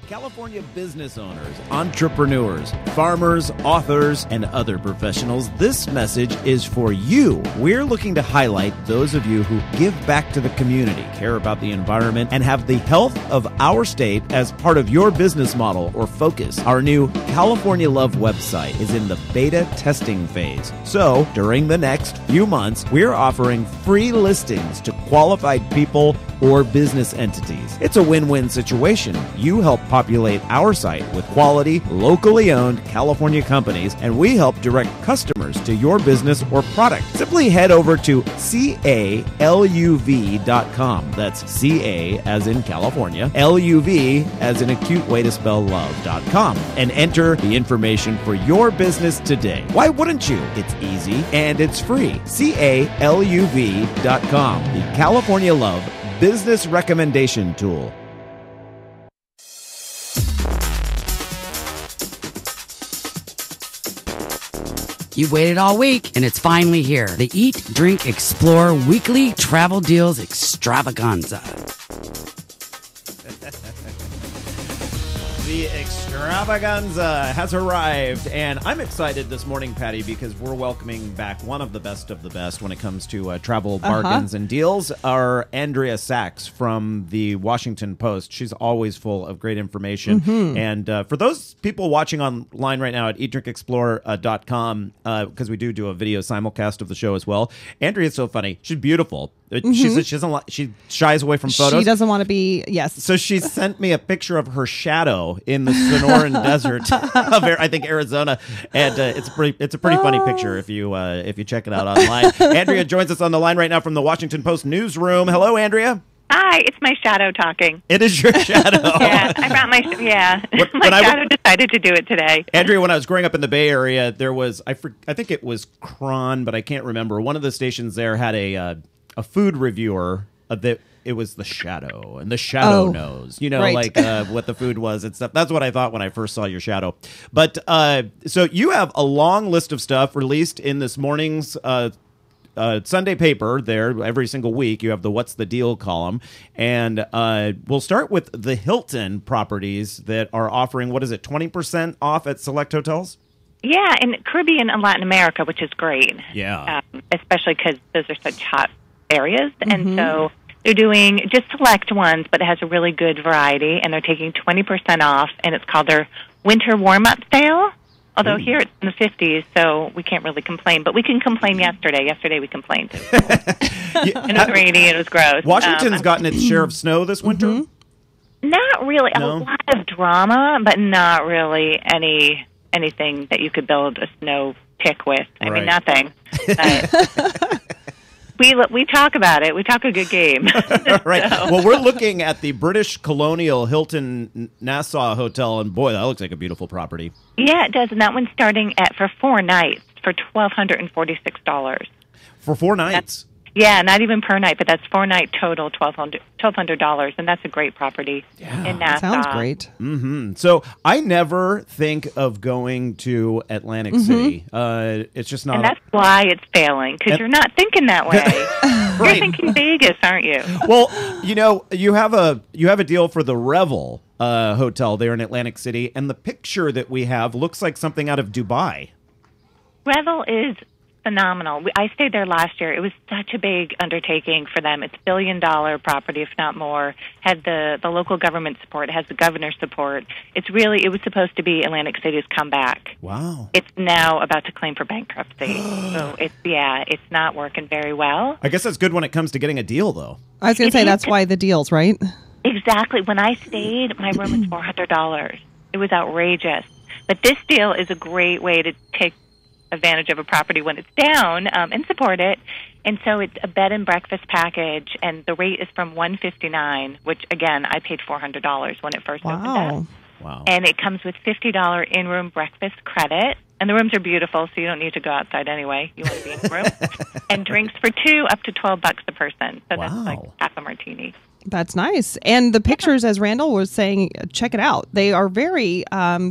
California business owners, entrepreneurs, farmers, authors, and other professionals, this message is for you. We're looking to highlight those of you who give back to the community, care about the environment, and have the health of our state as part of your business model or focus. Our new California Love website is in the beta testing phase. So, during the next few months, we're offering free listings to qualified people or business entities. It's a win-win situation. You help populate our site with quality, locally owned California companies, and we help direct customers to your business or product. Simply head over to CALUV.com. That's CA as in California, LUV as in a cute way to spell love.com, and enter the information for your business today. Why wouldn't you? It's easy and it's free. CALUV.com, the California Love Business Recommendation Tool. You waited all week, and it's finally here. The Eat, Drink, Explore Weekly Travel Deals Extravaganza. The extravaganza has arrived, and I'm excited this morning, Patty, because we're welcoming back one of the best when it comes to travel bargains and deals, our Andrea Sachs from the Washington Post. She's always full of great information. And for those people watching online right now at eatdrinkexplore.com, because we do a video simulcast of the show as well, Andrea's so funny. She's beautiful. She shies away from photos. She doesn't want to be, yes. So she sent me a picture of her shadow in the Sonoran Desert of, I think, Arizona, and it's a pretty funny picture if you check it out online. Andrea joins us on the line right now from the Washington Post newsroom. Hello, Andrea. Hi, it's my shadow talking. It is your shadow. Yeah, I brought my shadow decided to do it today. Andrea, when I was growing up in the Bay Area, there was I think it was Cron, but I can't remember. One of the stations there had a food reviewer that it was the shadow, and the shadow knows, right. What the food was and stuff. That's what I thought when I first saw your shadow. But so you have a long list of stuff released in this morning's Sunday paper there every single week. You have the What's the Deal column. And we'll start with the Hilton properties that are offering, 20% off at select hotels? Yeah, in Caribbean and Latin America, which is great. Yeah. Especially because those are such hot areas. And so they're doing just select ones, but it has a really good variety. And they're taking 20% off, and it's called their Winter Warm-Up Sale. Although here it's in the 50s, so we can't really complain. But we can complain yesterday. Yesterday we complained. It was rainy. It was gross. Washington's gotten its share of snow this winter? Not really. No? A lot of drama, but not really anything that you could build a snow pick with. I mean, nothing. We talk about it. We talk a good game. Right. So. Well, we're looking at the British Colonial Hilton Nassau Hotel, and boy, that looks like a beautiful property. Yeah, it does. And that one's starting for 4 nights for $1,246. For 4 nights? Yeah, not even per night, but that's 4 night total, $1,200, and that's a great property in Nassau. Sounds great. So I never think of going to Atlantic City. It's just not. And that's why it's failing, because you're not thinking that way. You're thinking Vegas, aren't you? Well, you have a deal for the Revel Hotel there in Atlantic City, and the picture that we have looks like something out of Dubai. Revel is phenomenal. I stayed there last year. It was such a big undertaking for them. It's $1 billion property, if not more. Had the local government support. It has the governor's support. It was supposed to be Atlantic City's comeback. Wow. It's now about to claim for bankruptcy. So it's not working very well. I guess that's good when it comes to getting a deal, though. I was going to say that's why the deals, right? Exactly. When I stayed, my room was $400. It was outrageous. But this deal is a great way to take advantage of a property when it's down and support it. And so it's a bed and breakfast package, and the rate is from $159, which again I paid $400 when it first opened up. Wow. And it comes with $50 in-room breakfast credit, and the rooms are beautiful, so you don't need to go outside anyway. You want to be in the room. And drinks for 2 up to $12 a person. So that's like half a martini. That's nice. And the pictures, as Randall was saying, check it out. They are very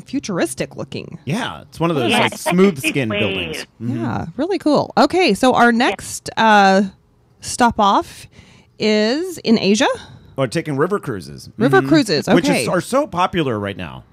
futuristic looking. Yeah, it's one of those smooth skin buildings. Yeah, really cool. Okay, so our next stop off is in Asia. Or taking river cruises. River cruises, okay. Which are so popular right now.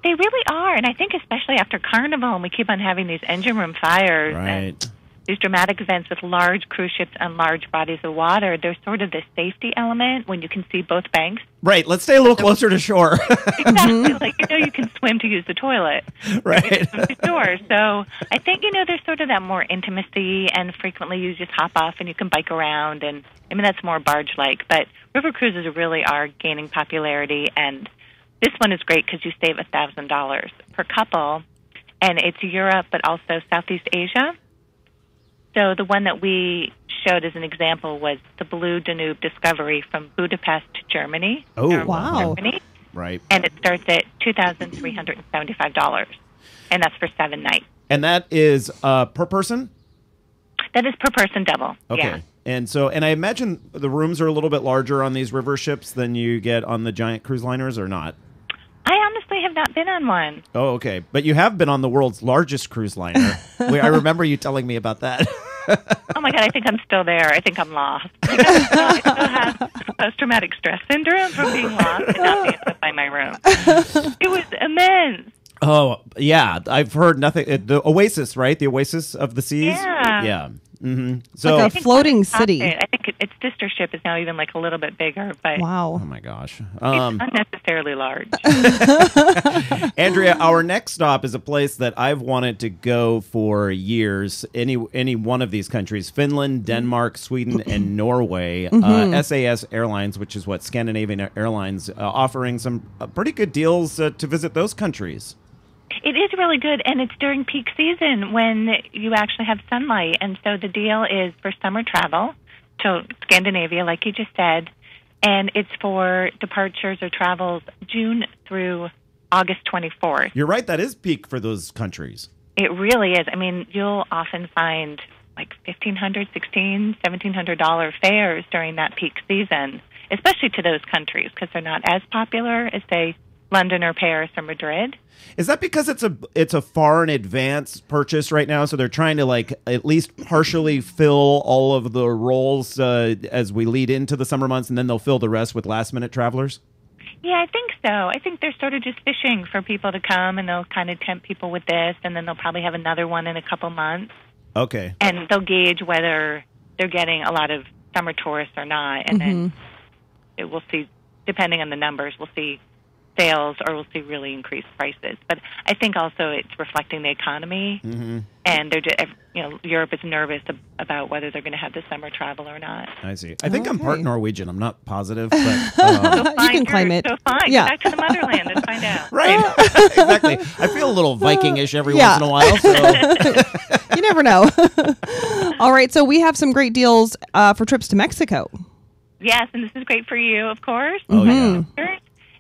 They really are, and I think especially after Carnival, and we keep on having these engine room fires. Right. And these dramatic events with large cruise ships on large bodies of water, there's sort of this safety element when you can see both banks. Right, let's stay a little closer to shore. Exactly, like you can swim to use the toilet. Right. Sure. So I think, there's sort of that more intimacy, and frequently you just hop off and you can bike around, and I mean, that's more barge-like. But river cruises really are gaining popularity, and this one is great because you save $1,000 per couple, and it's Europe but also Southeast Asia. So the one that we showed as an example was the Blue Danube Discovery from Budapest to Germany. Oh, wow. Germany. Right. And it starts at $2,375, and that's for 7 nights. And that is per person? That is per person double. Okay. Yeah. And I imagine the rooms are a little bit larger on these river ships than you get on the giant cruise liners, or not? I honestly have not been on one. Oh, okay. But you have been on the world's largest cruise liner. I remember you telling me about that. Oh, my God, I think I'm still there. I think I'm lost. I still have post-traumatic stress syndrome from being lost and not being able to find my room. It was immense. Oh, yeah. I've heard nothing. The Oasis, right? The Oasis of the Seas? Yeah. Yeah. Mm-hmm. So, like a floating city. I think its sister ship is now even like a little bit bigger. But wow. Oh, my gosh. It's unnecessarily large. Andrea, our next stop is a place that I've wanted to go for years. Any one of these countries, Finland, Denmark, Sweden, and Norway. SAS Airlines, which is what Scandinavian Airlines, offering some pretty good deals to visit those countries. It is really good, and it's during peak season when you actually have sunlight. And so the deal is for summer travel to Scandinavia, like you just said, and it's for departures or travels June through August 24th. You're right, that is peak for those countries. It really is. I mean, you'll often find like $1,500, $1,600, $1,700 fares during that peak season, especially to those countries because they're not as popular as, say, London or Paris or Madrid. Is that because it's a far in advance purchase right now, so they're trying to like at least partially fill all of the roles as we lead into the summer months, and then they'll fill the rest with last minute travelers? Yeah, I think so. I think they're sort of just fishing for people to come, and they'll kind of tempt people with this, and then they'll probably have another one in a couple months. Okay. And they'll gauge whether they're getting a lot of summer tourists or not, and then we'll see, depending on the numbers, we'll see sales or we'll see really increased prices. But I think also it's reflecting the economy, and they're just, Europe is nervous about whether they're going to have the summer travel or not. I see. I think I'm part Norwegian. I'm not positive, but you can claim it. So fine, Yeah. go back to the motherland and find out. Right. Exactly. I feel a little Viking-ish every once in a while. So. You never know. All right, so we have some great deals for trips to Mexico. Yes, and this is great for you, of course. Oh, yeah.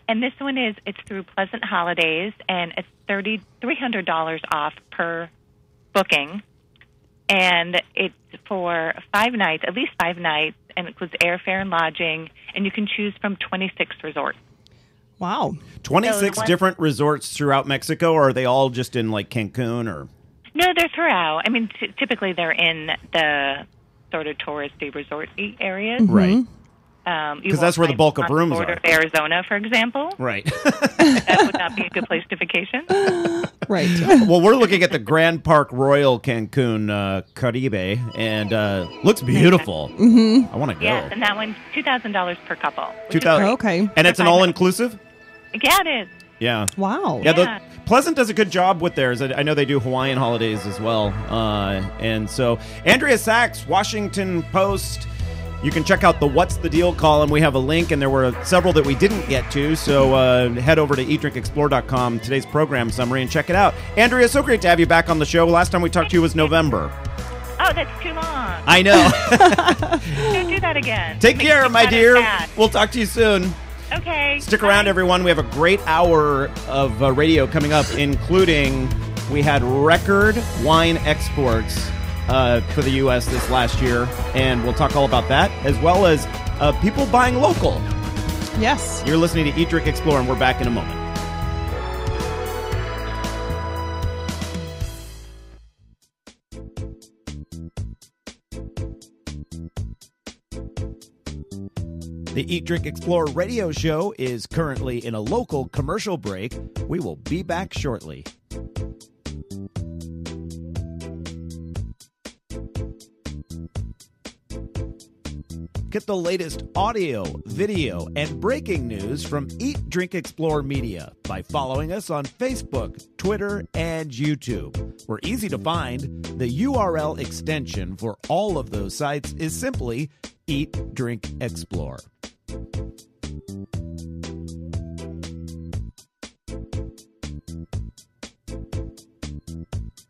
And this one it's through Pleasant Holidays, and it's $300 off per booking. And it's for 5 nights, at least 5 nights, and it includes airfare and lodging, and you can choose from 26 resorts. Wow. 26 different resorts throughout Mexico, or are they all just in like Cancun or? No, they're throughout. I mean, typically they're in the sort of touristy, resorty areas. Right. Because that's where the bulk of rooms are. Arizona, for example. Right. That would not be a good place to vacation. Right. Well, we're looking at the Grand Park Royal Cancun Caribe, and looks beautiful. I want to go. Yes, and that one's $2,000 per couple. $2,000. Okay. And it's an all-inclusive? Yeah, it is. Yeah. Wow. Yeah, Pleasant does a good job with theirs. I know they do Hawaiian holidays as well. And so, Andrea Sachs, Washington Post. You can check out the What's the Deal column. We have a link, and there were several that we didn't get to. So head over to eatdrinkexplore.com, today's program summary, and check it out. Andrea, so great to have you back on the show. Last time we talked to you was November. Oh, that's too long. I know. Don't do that again. Take care, my dear. We'll talk to you soon. Okay. Stick around, everyone. We have a great hour of radio coming up, including we had record wine exports for the U.S. this last year, and we'll talk all about that, as well as people buying local. Yes. You're listening to Eat, Drink, Explore, and we're back in a moment. The Eat, Drink, Explore radio show is currently in a local commercial break. We will be back shortly. Get the latest audio, video, and breaking news from Eat, Drink, Explore Media by following us on Facebook, Twitter, and YouTube. We're easy to find. The URL extension for all of those sites is simply Eat, Drink, Explore.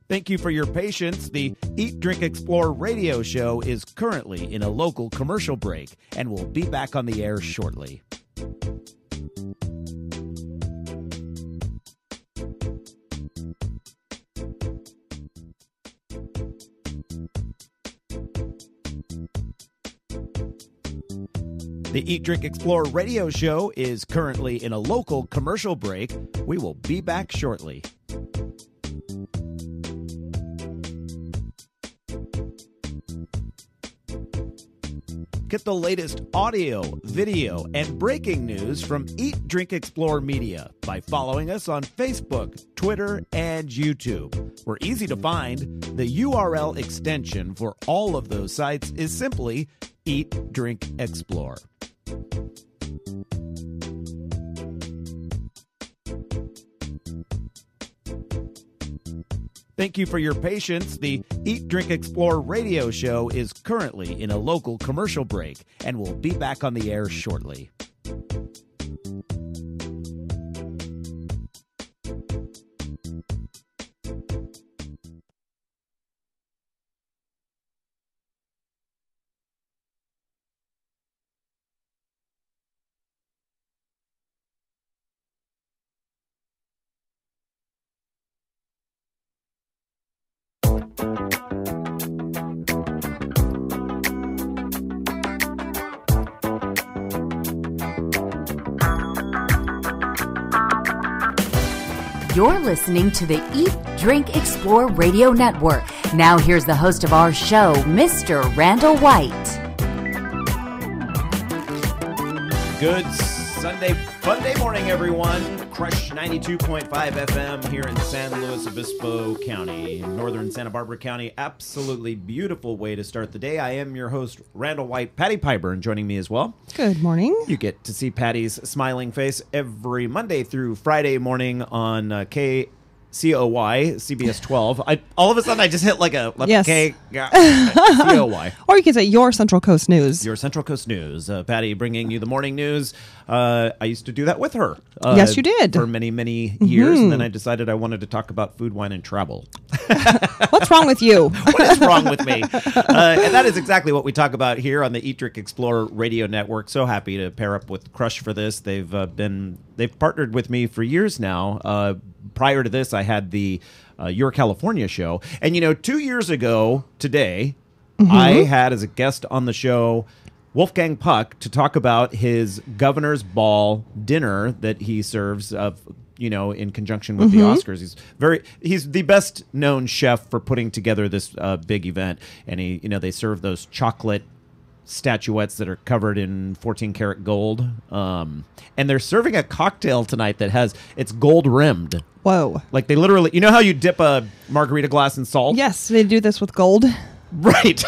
Thank you for your patience. The Eat, Drink, Explore radio show is currently in a local commercial break, and we'll be back on the air shortly. The Eat, Drink, Explore radio show is currently in a local commercial break. We will be back shortly. Get the latest audio, video, and breaking news from Eat, Drink, Explore Media by following us on Facebook, Twitter, and YouTube. We're easy to find. The URL extension for all of those sites is simply Eat, Drink, Explore. Thank you for your patience. The Eat, Drink, Explore radio show is currently in a local commercial break, and we'll be back on the air shortly. You're listening to the Eat, Drink, Explore Radio Network. Now here's the host of our show, Mr. Randall White. Good Sunday, Funday morning, everyone. Crush 92.5 FM here in San Luis Obispo County, northern Santa Barbara County. Absolutely beautiful way to start the day. I am your host, Randall White. Patti Piburn joining me as well. Good morning. You get to see Patty's smiling face every Monday through Friday morning on KCOY, CBS 12. All of a sudden, I just hit like a yes. KCOY. Or you can say Your Central Coast News. Your Central Coast News. Patty bringing you the morning news. I used to do that with her. Yes, you did. For many, many years. And then I decided I wanted to talk about food, wine, and travel. What's wrong with you? What is wrong with me? And that is exactly what we talk about here on the Eat, Drink, Explore Radio Network. So happy to pair up with Crush for this. They've partnered with me for years now. Prior to this, I had the Your California show. And, 2 years ago today, I had as a guest on the show Wolfgang Puck to talk about his Governor's Ball dinner that he serves in conjunction with the Oscars. He's the best known chef for putting together this big event. And they serve those chocolate statuettes that are covered in 14 karat gold. And they're serving a cocktail tonight that it's gold rimmed. Whoa. Like they literally, how you dip a margarita glass in salt? Yes, they do this with gold. Right.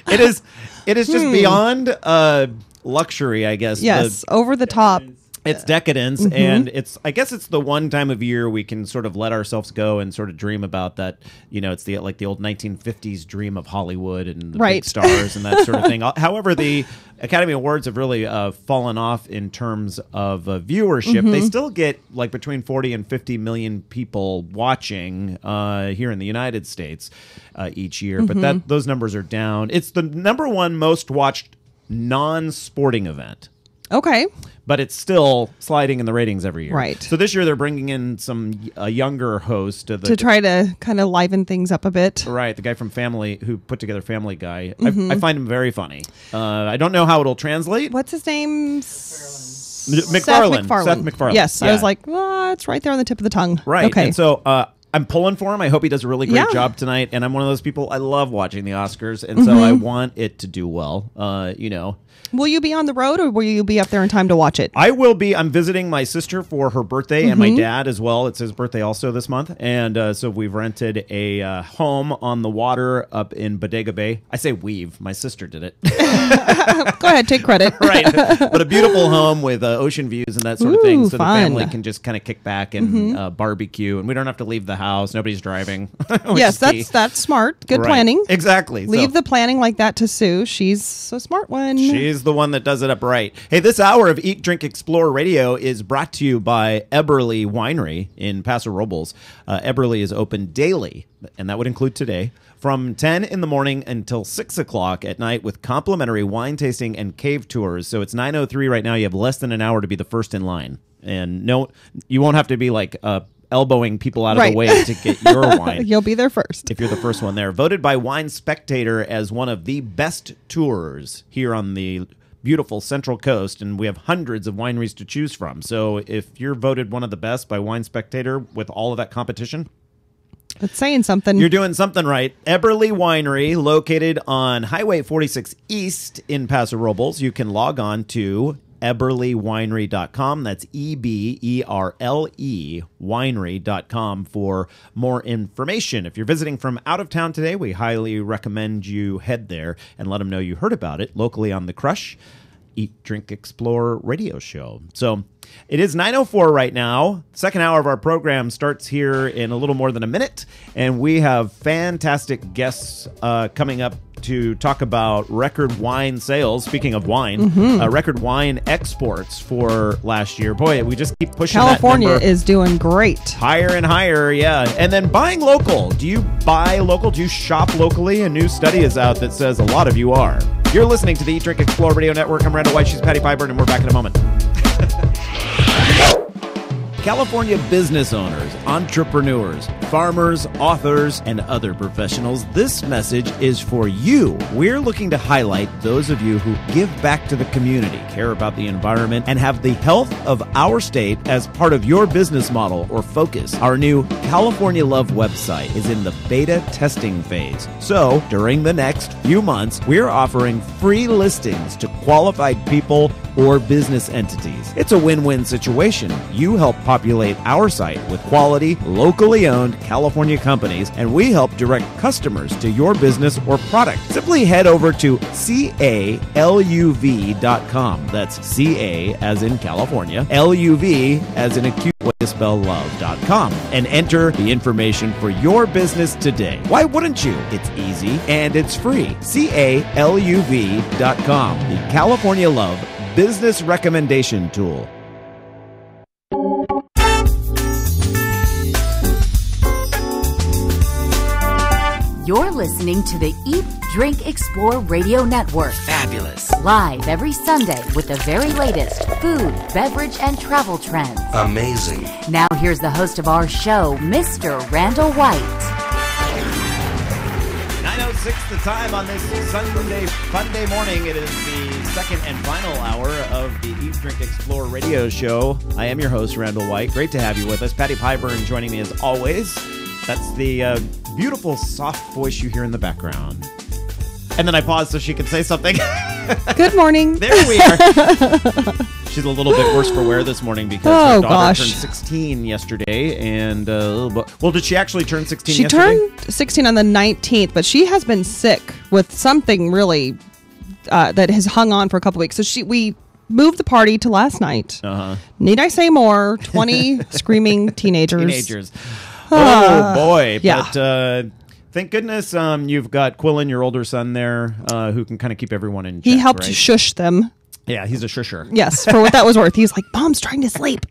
It is just beyond luxury, I guess. Yes, over the top. It's decadence, and I guess it's the one time of year we can sort of let ourselves go and sort of dream about that. It's the old 1950s dream of Hollywood and the big stars and that sort of thing. However, the Academy Awards have really fallen off in terms of viewership. They still get between 40 and 50 million people watching here in the United States each year, but those numbers are down. It's the number one most watched non-sporting event. Okay. But it's still sliding in the ratings every year. Right. So this year they're bringing in a younger host. To try to kind of liven things up a bit. Right. The guy from Family who put together Family Guy. I find him very funny. I don't know how it'll translate. What's his name? MacFarlane. Seth MacFarlane. Yes. Yeah. I was like, it's right there on the tip of the tongue. Right. Okay. And so I'm pulling for him. I hope he does a really great job tonight. And I'm one of those people, I love watching the Oscars. And so I want it to do well, Will you be on the road or will you be up there in time to watch it? I will be. I'm visiting my sister for her birthday and my dad as well. It's his birthday also this month. And so we've rented a home on the water up in Bodega Bay. I say we've. My sister did it. Go ahead. Take credit. Right. But a beautiful home with ocean views and that sort of thing. So fun. The family can just kind of kick back and barbecue. And we don't have to leave the house. Nobody's driving. Yes, that's smart. Good planning. Exactly. Leave the planning like that to Sue. She's a smart one. She's the one that does it up right. Hey, this hour of Eat, Drink, Explore Radio is brought to you by Eberly Winery in Paso Robles. Eberly is open daily, and that would include today, from 10 in the morning until 6 o'clock at night with complimentary wine tasting and cave tours. So it's 9:03 right now. You have less than an hour to be the first in line. And no, you won't have to be elbowing people out of the way to get your wine. You'll be there first. If you're the first one there. Voted by Wine Spectator as one of the best tours here on the beautiful Central Coast, and we have hundreds of wineries to choose from. So if you're voted one of the best by Wine Spectator with all of that competition, it's saying something. You're doing something right. Eberly Winery, located on Highway 46 East in Paso Robles. You can log on to eberlywinery.com. That's EBERLE winery.com for more information. If you're visiting from out of town today, we highly recommend you head there and let them know you heard about it locally on the Crush Eat, Drink, Explore radio show. So it is 9:04 right now. Second hour of our program starts here in a little more than a minute, and we have fantastic guests coming up to talk about record wine sales. Speaking of wine, record wine exports for last year. Boy, we just keep pushing California that number is doing great. higher and higher, yeah. And then buying local. Do you buy local? Do you shop locally? A new study is out that says a lot of you are. You're listening to the Eat, Drink, Explore Radio Network. I'm Randall White. She's Patti Piburn, and we're back in a moment. California business owners, entrepreneurs, farmers, authors, and other professionals, this message is for you. We're looking to highlight those of you who give back to the community, care about the environment, and have the health of our state as part of your business model or focus. Our new California Love website is in the beta testing phase. So, during the next few months, we're offering free listings to qualified people or business entities. It's a win-win situation. You help populate our site with quality, locally owned California companies, and we help direct customers to your business or product. Simply head over to CALUV.com. That's CA as in California, LUV as in a cute way to spell love.com, and enter the information for your business today. Why wouldn't you? It's easy and it's free. CALUV.com, the California Love Business Recommendation Tool. You're listening to the Eat, Drink, Explore Radio Network. Fabulous. Live every Sunday with the very latest food, beverage, and travel trends. Amazing. Now here's the host of our show, Mr. Randall White. 9:06 the time on this Funday morning. It is the second and final hour of the Eat, Drink, Explore radio show. I am your host, Randall White. Great to have you with us. Patti Piburn joining me as always. That's the beautiful, soft voice you hear in the background. And then I paused so she could say something. Good morning. There we are. She's a little bit worse for wear this morning because her daughter turned 16 yesterday. And, well, did she actually turn 16 yesterday? She turned 16 on the 19th, but she has been sick with something really that has hung on for a couple weeks. So we moved the party to last night. Need I say more? 20 screaming teenagers. Oh, boy. Yeah. But thank goodness you've got Quillen, your older son there, who can kind of keep everyone in check. He helped right? shush them. Yeah, he's a shusher. Yes, for what that was worth. He's like, Mom's trying to sleep.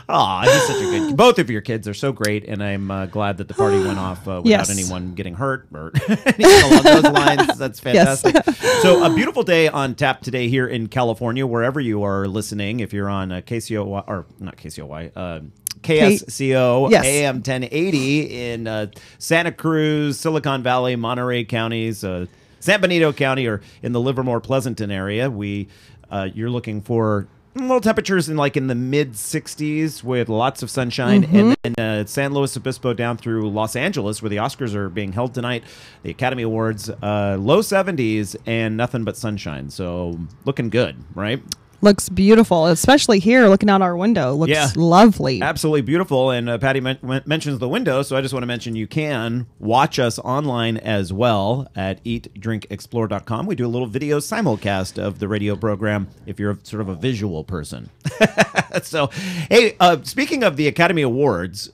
Aw, he's such a good... Both of your kids are so great, and I'm glad that the party went off without anyone getting hurt or anything along those lines. That's fantastic. Yes. So a beautiful day on tap today here in California, wherever you are listening. If you're on KCOY, or not KCOY, KSCO yes. AM 1080 in Santa Cruz, Silicon Valley, Monterey counties, San Benito County, or in the Livermore Pleasanton area. You're looking for low temperatures in the mid 60s with lots of sunshine. And then San Luis Obispo down through Los Angeles, where the Oscars are being held tonight, the Academy Awards, low 70s and nothing but sunshine. So looking good, right? Looks beautiful, especially here looking out our window. Looks lovely. Absolutely beautiful. And Patti mentions the window, so I just want to mention you can watch us online as well at eatdrinkexplore.com. We do a little video simulcast of the radio program if you're sort of a visual person. So, hey, speaking of the Academy Awards,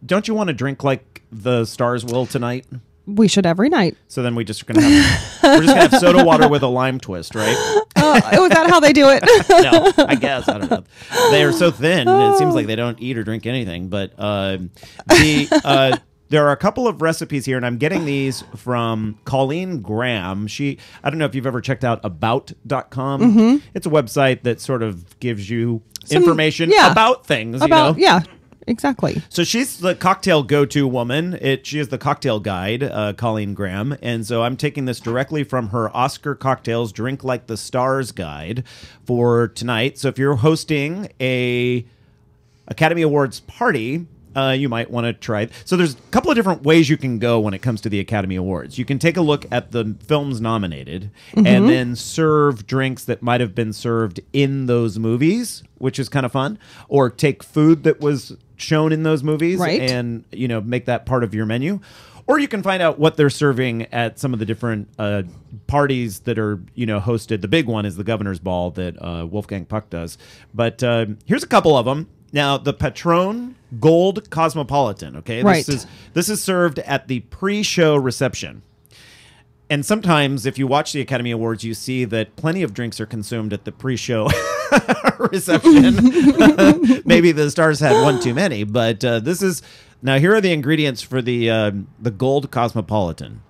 don't you want to drink like the stars will tonight? We should every night. So then we're just gonna have soda water with a lime twist, right? Was that how they do it? No, I guess I don't know. They are so thin. It seems like they don't eat or drink anything. But there are a couple of recipes here, and I'm getting these from Colleen Graham. I don't know if you've ever checked out about.com. It's a website that sort of gives you information about things. Yeah. Exactly. So she's the cocktail go-to woman. She is the cocktail guide, Colleen Graham. And so I'm taking this directly from her Oscar Cocktails Drink Like the Stars guide for tonight. So if you're hosting a Academy Awards party, you might want to try. So there's a couple of different ways you can go when it comes to the Academy Awards. You can take a look at the films nominated and then serve drinks that might have been served in those movies, which is kind of fun. Or take food that was shown in those movies and make that part of your menu. Or you can find out what they're serving at some of the different parties that are hosted. The big one is the Governor's Ball that Wolfgang Puck does. But here's a couple of them. Now, the Patron Gold Cosmopolitan, okay? Right. This is served at the pre-show reception. And sometimes, if you watch the Academy Awards, you see that plenty of drinks are consumed at the pre-show reception. Maybe the stars had one too many, but now here are the ingredients for the Gold Cosmopolitan.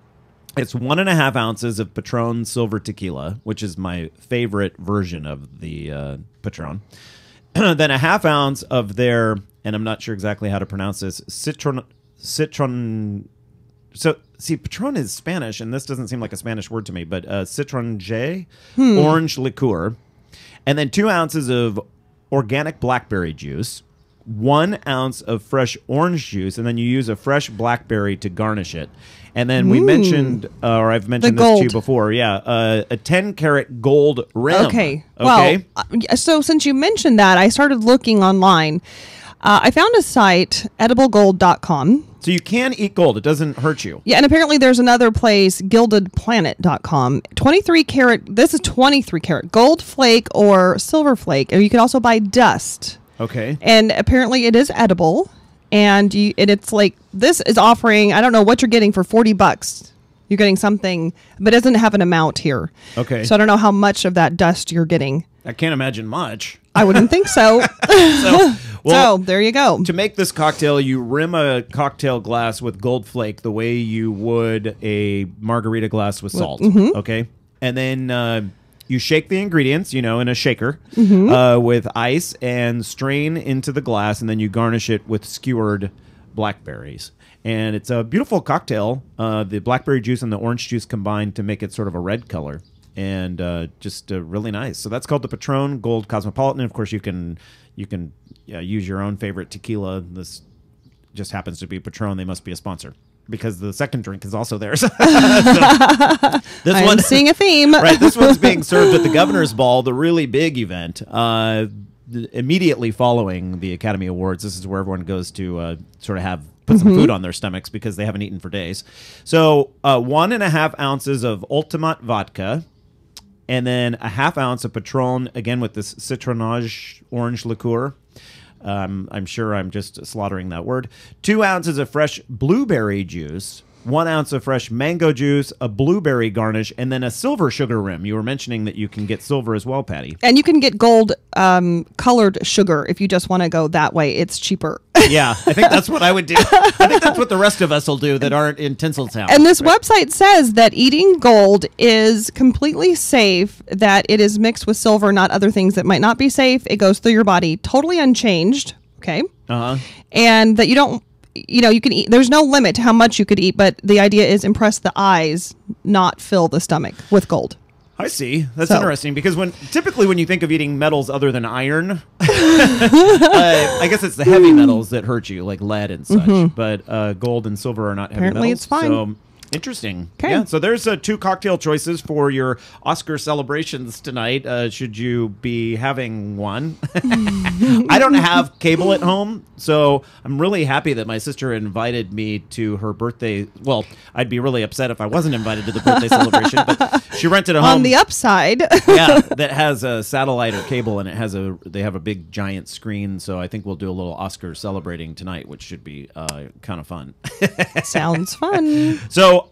It's 1.5 ounces of Patron Silver Tequila, which is my favorite version of the Patron. then a half ounce of their, and I'm not sure exactly how to pronounce this, citron. So, see, Patron is Spanish, and this doesn't seem like a Spanish word to me, but citronje, orange liqueur, and then 2 ounces of organic blackberry juice, 1 ounce of fresh orange juice, and then you use a fresh blackberry to garnish it. And then we mentioned, or I've mentioned this to you before, a 10-karat gold rim. Okay. Well, so since you mentioned that, I started looking online. I found a site, ediblegold.com. So you can eat gold. It doesn't hurt you. Yeah, and apparently there's another place, gildedplanet.com. 23 karat, this is 23 karat gold flake or silver flake. Or you can also buy dust. Okay. And apparently it is edible. And it's like, this is offering, I don't know what you're getting for $40. You're getting something, but it doesn't have an amount here. Okay. So I don't know how much of that dust you're getting. I can't imagine much. I wouldn't think so. So there you go. To make this cocktail, you rim a cocktail glass with gold flake the way you would a margarita glass with salt. Okay. And then you shake the ingredients, in a shaker with ice and strain into the glass, and then you garnish it with skewered blackberries. And it's a beautiful cocktail. The blackberry juice and the orange juice combine to make it sort of a red color. And just really nice. So that's called the Patron Gold Cosmopolitan. Of course, you can use your own favorite tequila. This just happens to be Patron. They must be a sponsor because the second drink is also theirs. I'm seeing a theme. Right. This one's being served at the Governor's Ball, the really big event. Immediately following the Academy Awards, this is where everyone goes to sort of put some food on their stomachs because they haven't eaten for days. So 1.5 ounces of Ultimate vodka. And then a half ounce of Patron, again with this citronage orange liqueur. I'm sure I'm just slaughtering that word. 2 ounces of fresh blueberry juice, 1 ounce of fresh mango juice, a blueberry garnish, and then a silver sugar rim. You were mentioning that you can get silver as well, Patty. And you can get gold colored sugar if you just want to go that way. It's cheaper. Yeah, I think that's what I would do. I think that's what the rest of us will do that aren't in Tinseltown. And this website says that eating gold is completely safe, that it is mixed with silver, not other things that might not be safe. It goes through your body totally unchanged. Okay. And that you don't, you can eat, there's no limit to how much you could eat, but the idea is impress the eyes, not fill the stomach with gold. I see. That's interesting because typically when you think of eating metals other than iron, I guess it's the heavy metals that hurt you, like lead and such. But gold and silver are not heavy metals. Apparently it's fine. So, interesting. Okay. Yeah. So there's 2 cocktail choices for your Oscar celebrations tonight. Should you be having one? I don't have cable at home, so I'm really happy that my sister invited me to her birthday. Well, I'd be really upset if I wasn't invited to the birthday celebration, but she rented a home. On the upside. That has a satellite or cable, and they have a big giant screen, so I think we'll do a little Oscar celebrating tonight, which should be kind of fun. Sounds fun. So,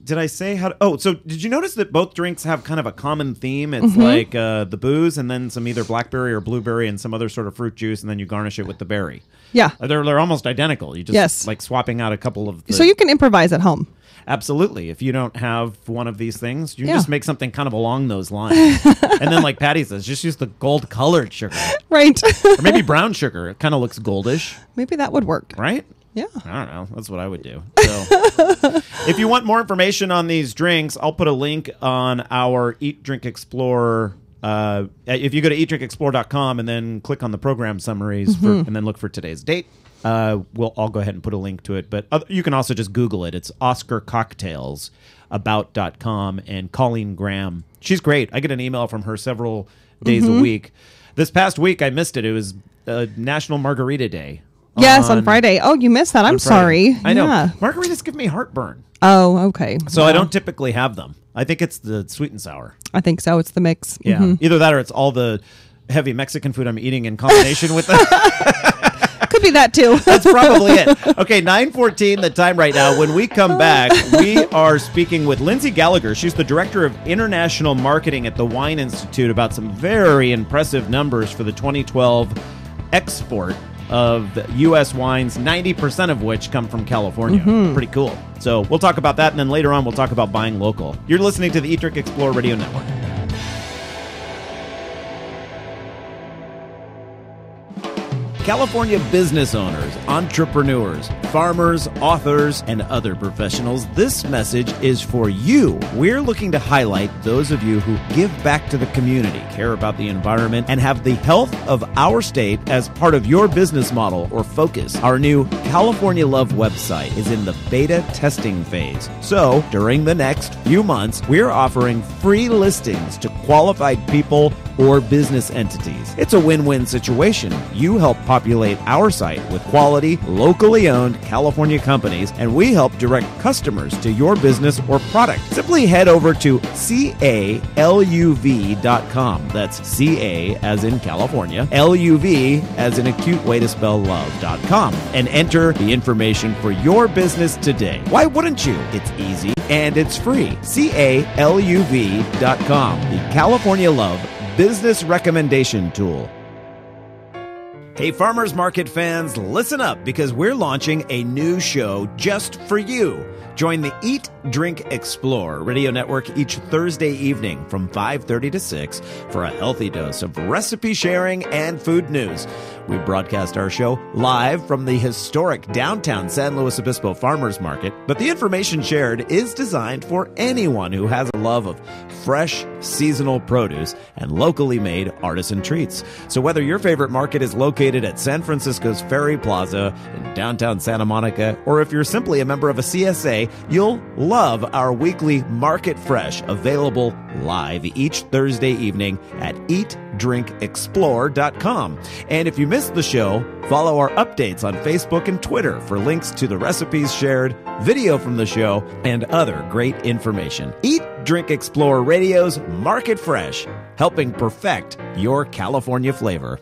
did I say how to... so did you notice that both drinks have kind of a common theme? It's like the booze and then some either blackberry or blueberry and some other sort of fruit juice, and then you garnish it with the berry. Yeah. They're almost identical. You just like swapping out a couple of the... So you can improvise at home. Absolutely. If you don't have one of these things, you just make something kind of along those lines. And then like Patty says, just use the gold-colored sugar. Right. Or maybe brown sugar. It kind of looks goldish. Maybe that would work. Right? Yeah. I don't know. That's what I would do. So, if you want more information on these drinks, I'll put a link on our Eat, Drink, Explore. If you go to eatdrinkexplore.com and then click on the program summaries and then look for today's date, I'll go ahead and put a link to it. But you can also just Google it. It's Oscar Cocktails, about.com, and Colleen Graham. She's great. I get an email from her several days a week. This past week, I missed it. It was National Margarita Day. Yes, on Friday. Oh, you missed that. I'm sorry. I know. Yeah. Margaritas give me heartburn. Oh, okay. So I don't typically have them. I think it's the sweet and sour. I think so. It's the mix. Yeah. Either that or it's all the heavy Mexican food I'm eating in combination with that. Could be that too. That's probably it. Okay, 9:14 the time right now. When we come back, we are speaking with Lindsay Gallagher. She's the Director of International Marketing at the Wine Institute about some very impressive numbers for the 2012 export of U.S. wines, 90% of which come from California. Pretty cool. So we'll talk about that, and then later on we'll talk about buying local. You're listening to the Eat, Drink, Explore Radio Network. California business owners, entrepreneurs, farmers, authors, and other professionals, this message is for you. We're looking to highlight those of you who give back to the community, care about the environment, and have the health of our state as part of your business model or focus. Our new California Love website is in the beta testing phase. So, during the next few months, we're offering free listings to qualified people or business entities. It's a win-win situation. You help populate our site with quality, locally owned California companies, and we help direct customers to your business or product. Simply head over to caluv.com. That's CA as in California, LUV as in a cute way to spell love.com, and enter the information for your business today. Why wouldn't you? It's easy and it's free. caluv.com, the California Love Business Recommendation Tool. Hey, farmers market fans, listen up because we're launching a new show just for you. Join the Eat, Drink, Explore radio network each Thursday evening from 5:30 to 6 for a healthy dose of recipe sharing and food news. We broadcast our show live from the historic downtown San Luis Obispo Farmers Market, but the information shared is designed for anyone who has a love of fresh, seasonal produce and locally made artisan treats. So whether your favorite market is located at San Francisco's Ferry Plaza in downtown Santa Monica, or if you're simply a member of a CSA, you'll love our weekly Market Fresh, available live each Thursday evening at eatdrinkexplore.com. And if you missed the show, follow our updates on Facebook and Twitter for links to the recipes shared, video from the show, and other great information. Eat, Drink, Explore Radio's Market Fresh, helping perfect your California flavor.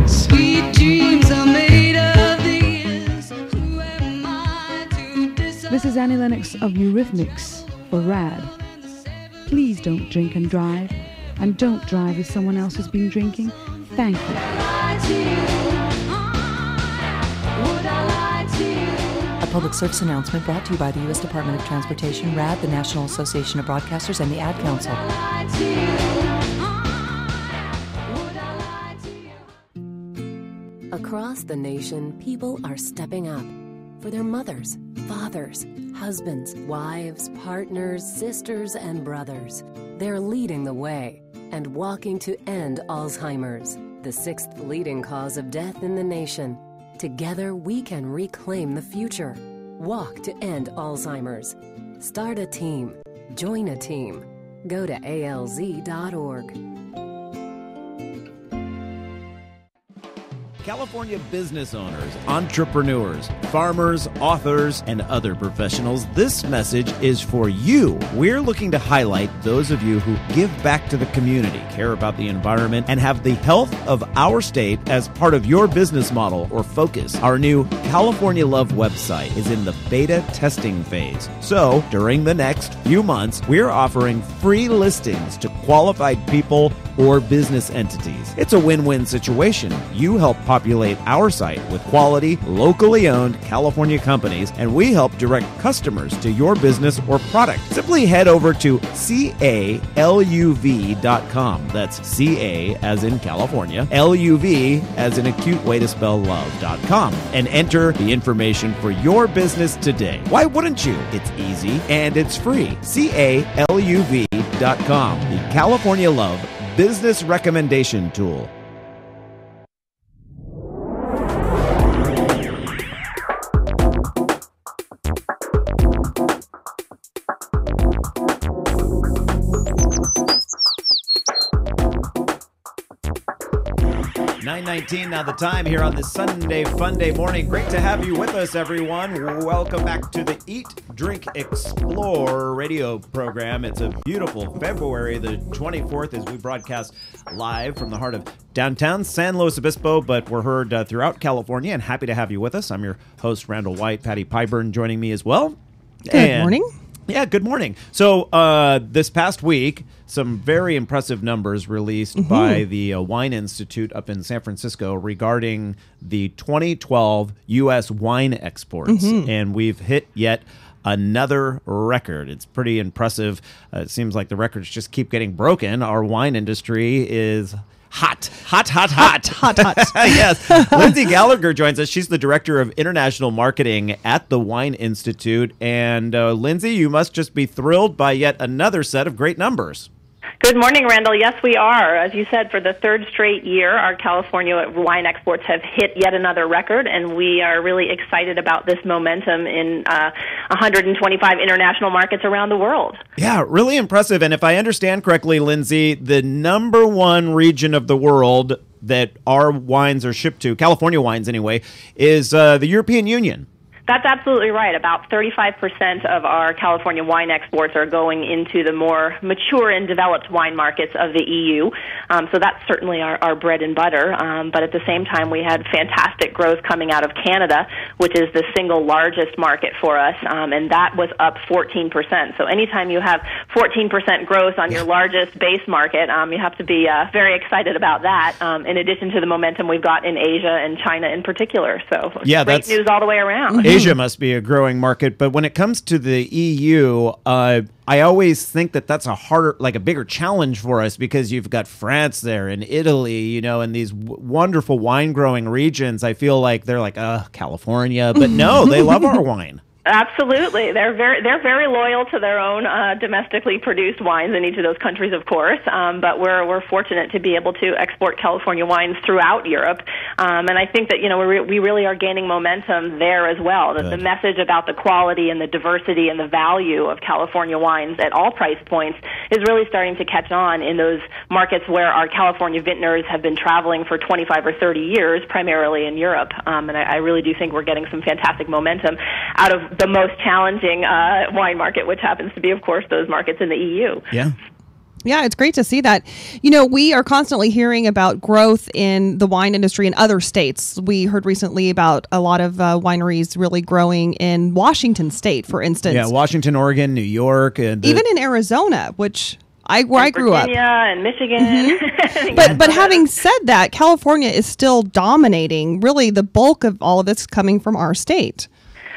Sweet dreams are made of these. Who am I to decide? This is Annie Lennox of Eurythmics for RAD. Please don't drink and drive, and don't drive if someone else has been drinking. Thank you. A public service announcement brought to you by the U.S. Department of Transportation, RAD, the National Association of Broadcasters, and the Ad Council. Across the nation, people are stepping up for their mothers, fathers, husbands, wives, partners, sisters, and brothers. They're leading the way and walking to end Alzheimer's, the 6th leading cause of death in the nation. Together, we can reclaim the future. Walk to end Alzheimer's. Start a team. Join a team. Go to alz.org. California business owners, entrepreneurs, farmers, authors, and other professionals, this message is for you. We're looking to highlight those of you who give back to the community, care about the environment, and have the health of our state as part of your business model or focus. Our new California Love website is in the beta testing phase. So, during the next few months, we're offering free listings to qualified people or business entities. It's a win-win situation. You help populate our site with quality, locally owned California companies, and we help direct customers to your business or product. Simply head over to caluv.com. That's CA as in California, LUV as in a cute way to spell love.com, and enter the information for your business today. Why wouldn't you? It's easy and it's free. caluv.com, the California Love Business Recommendation Tool. .19 now the time here on this Sunday Funday morning. Great to have you with us, everyone. Welcome back to the Eat, Drink, Explore radio program. It's a beautiful February the 24th as we broadcast live from the heart of downtown San Luis Obispo, but we're heard throughout California, and happy to have you with us. I'm your host, Randall White. Patti Piburn joining me as well. Good morning. Yeah, good morning. So this past week, some very impressive numbers released by the Wine Institute up in San Francisco regarding the 2012 U.S. wine exports. And we've hit yet another record. It's pretty impressive. It seems like the records just keep getting broken. Our wine industry is Hot. Hot. Yes. Lindsay Gallagher joins us. She's the Director of International Marketing at the Wine Institute. And Lindsay, you must just be thrilled by yet another set of great numbers. Good morning, Randall. Yes, we are. As you said, for the third straight year, our California wine exports have hit yet another record, and we are really excited about this momentum in 125 international markets around the world. Yeah, really impressive. And if I understand correctly, Lindsay, the number one region of the world that our wines are shipped to, California wines anyway, is the European Union. That's absolutely right. About 35% of our California wine exports are going into the more mature and developed wine markets of the EU. So that's certainly our bread and butter. But at the same time, we had fantastic growth coming out of Canada, which is the single largest market for us, and that was up 14%. So anytime you have 14% growth on your largest base market, you have to be very excited about that, in addition to the momentum we've got in Asia and China in particular. So great news all the way around. Asia must be a growing market, but when it comes to the EU, I always think that that's a bigger challenge for us because you've got France there and Italy, and these wonderful wine growing regions. I feel like they're like, California, but no, they love our wine. Absolutely. They're very loyal to their own domestically produced wines in each of those countries, of course. But we're fortunate to be able to export California wines throughout Europe. And I think that, we really are gaining momentum there as well. The message about the quality and the diversity and the value of California wines at all price points is really starting to catch on in those markets where our California vintners have been traveling for 25 or 30 years, primarily in Europe. And I really do think we're getting some fantastic momentum out of the most challenging wine market, which happens to be, of course, those markets in the EU. Yeah, it's great to see that. We are constantly hearing about growth in the wine industry in other states. We heard recently about a lot of wineries really growing in Washington State, for instance. Yeah, Washington, Oregon, New York. And even in Arizona, where I grew up. Virginia and Michigan. Mm-hmm. But having said that, California is still dominating. Really, the bulk of all of this coming from our state.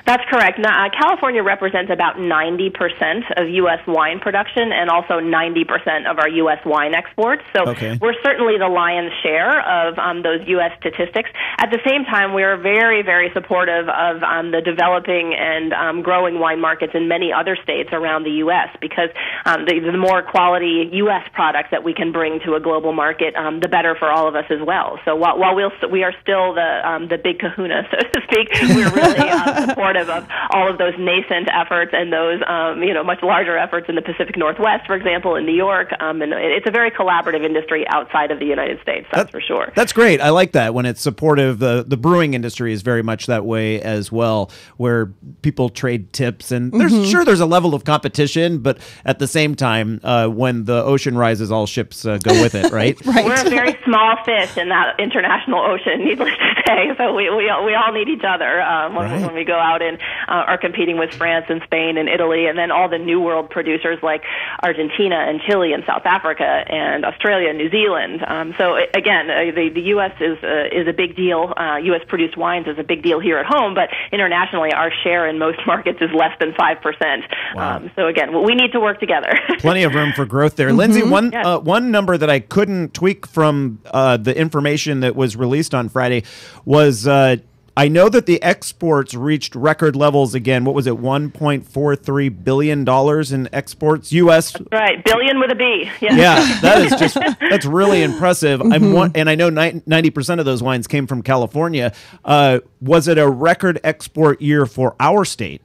That's correct. California represents about 90% of U.S. wine production and also 90% of our U.S. wine exports. So we're certainly the lion's share of those U.S. statistics. At the same time, we are very, very supportive of the developing and growing wine markets in many other states around the U.S. because the more quality U.S. products that we can bring to a global market, the better for all of us as well. So while we are still the big kahuna, so to speak, we're really supportive of all of those nascent efforts and those much larger efforts in the Pacific Northwest, for example, in New York. And it's a very collaborative industry outside of the United States, that's for sure. That's great. I like that when it's supportive. The brewing industry is very much that way as well, where people trade tips. And there's a level of competition, but at the same time, when the ocean rises, all ships go with it, right? We're a very small fish in that international ocean, needless to say. So we all need each other when we go out and are competing with France and Spain and Italy, and then all the New World producers like Argentina and Chile and South Africa and Australia and New Zealand. So again, the U.S. is a big deal. U.S. produced wines is a big deal here at home, but internationally, our share in most markets is less than 5%. Wow. So again, we need to work together. Plenty of room for growth there. Lindsay, one number that I couldn't tweak from the information that was released on Friday was I know that the exports reached record levels again. What was it, $1.43 billion in exports, U.S.? That's right, billion with a B. Yeah, that's really impressive. And I know 90% of those wines came from California. Was it a record export year for our state?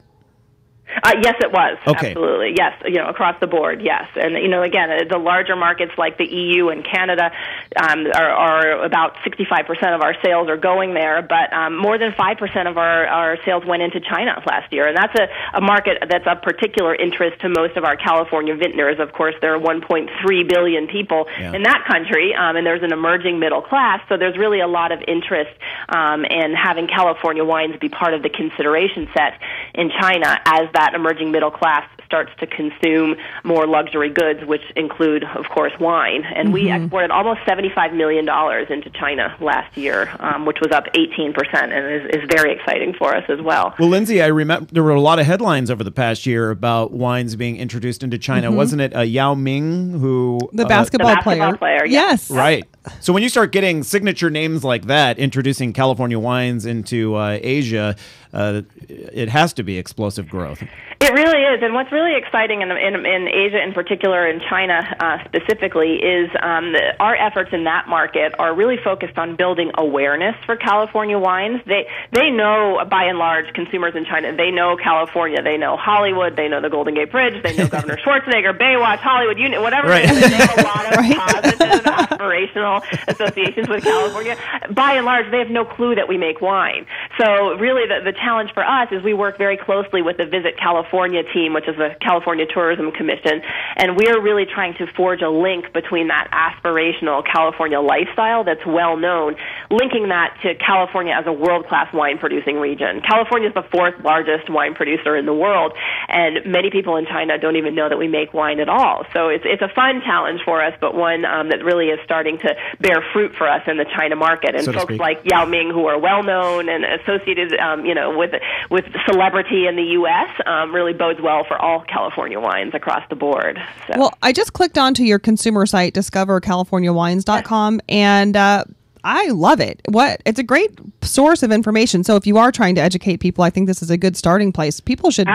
Yes, it was. Okay. Absolutely. Yes. Across the board. Yes. And, again, the larger markets like the EU and Canada are about 65% of our sales are going there, but more than 5% of our sales went into China last year. And that's a market that's of particular interest to most of our California vintners. Of course, there are 1.3 billion people in that country, and there's an emerging middle class. So there's really a lot of interest in having California wines be part of the consideration set in China as that emerging middle class starts to consume more luxury goods, which include, of course, wine. And we exported almost $75 million into China last year, which was up 18%, and is very exciting for us as well. Well, Lindsay, I remember there were a lot of headlines over the past year about wines being introduced into China. Wasn't it Yao Ming who... The basketball player. Yes. Right. So when you start getting signature names like that, introducing California wines into Asia, it has to be explosive growth. It really is, and what's really exciting in Asia in particular, in China specifically, is our efforts in that market are really focused on building awareness for California wines. They know, by and large, consumers in China, they know California, they know Hollywood, they know the Golden Gate Bridge, they know Governor Schwarzenegger, Baywatch, Hollywood, whatever it is. They have a lot of positive, aspirational associations with California. By and large, they have no clue that we make wine. So really the challenge for us is we work very closely with the Visit California team, which is the California Tourism Commission, and we're really trying to forge a link between that aspirational California lifestyle that's well known, linking that to California as a world-class wine-producing region. California is the fourth largest wine producer in the world, and many people in China don't even know that we make wine at all. So it's a fun challenge for us, but one that really is starting to bear fruit for us in the China market. And folks like Yao Ming, who are well-known and associated with celebrity in the U.S., really bodes well for all California wines across the board. So. Well, I just clicked onto your consumer site, discovercaliforniawines.com, and I love it. It's a great source of information. So if you are trying to educate people, I think this is a good starting place. People should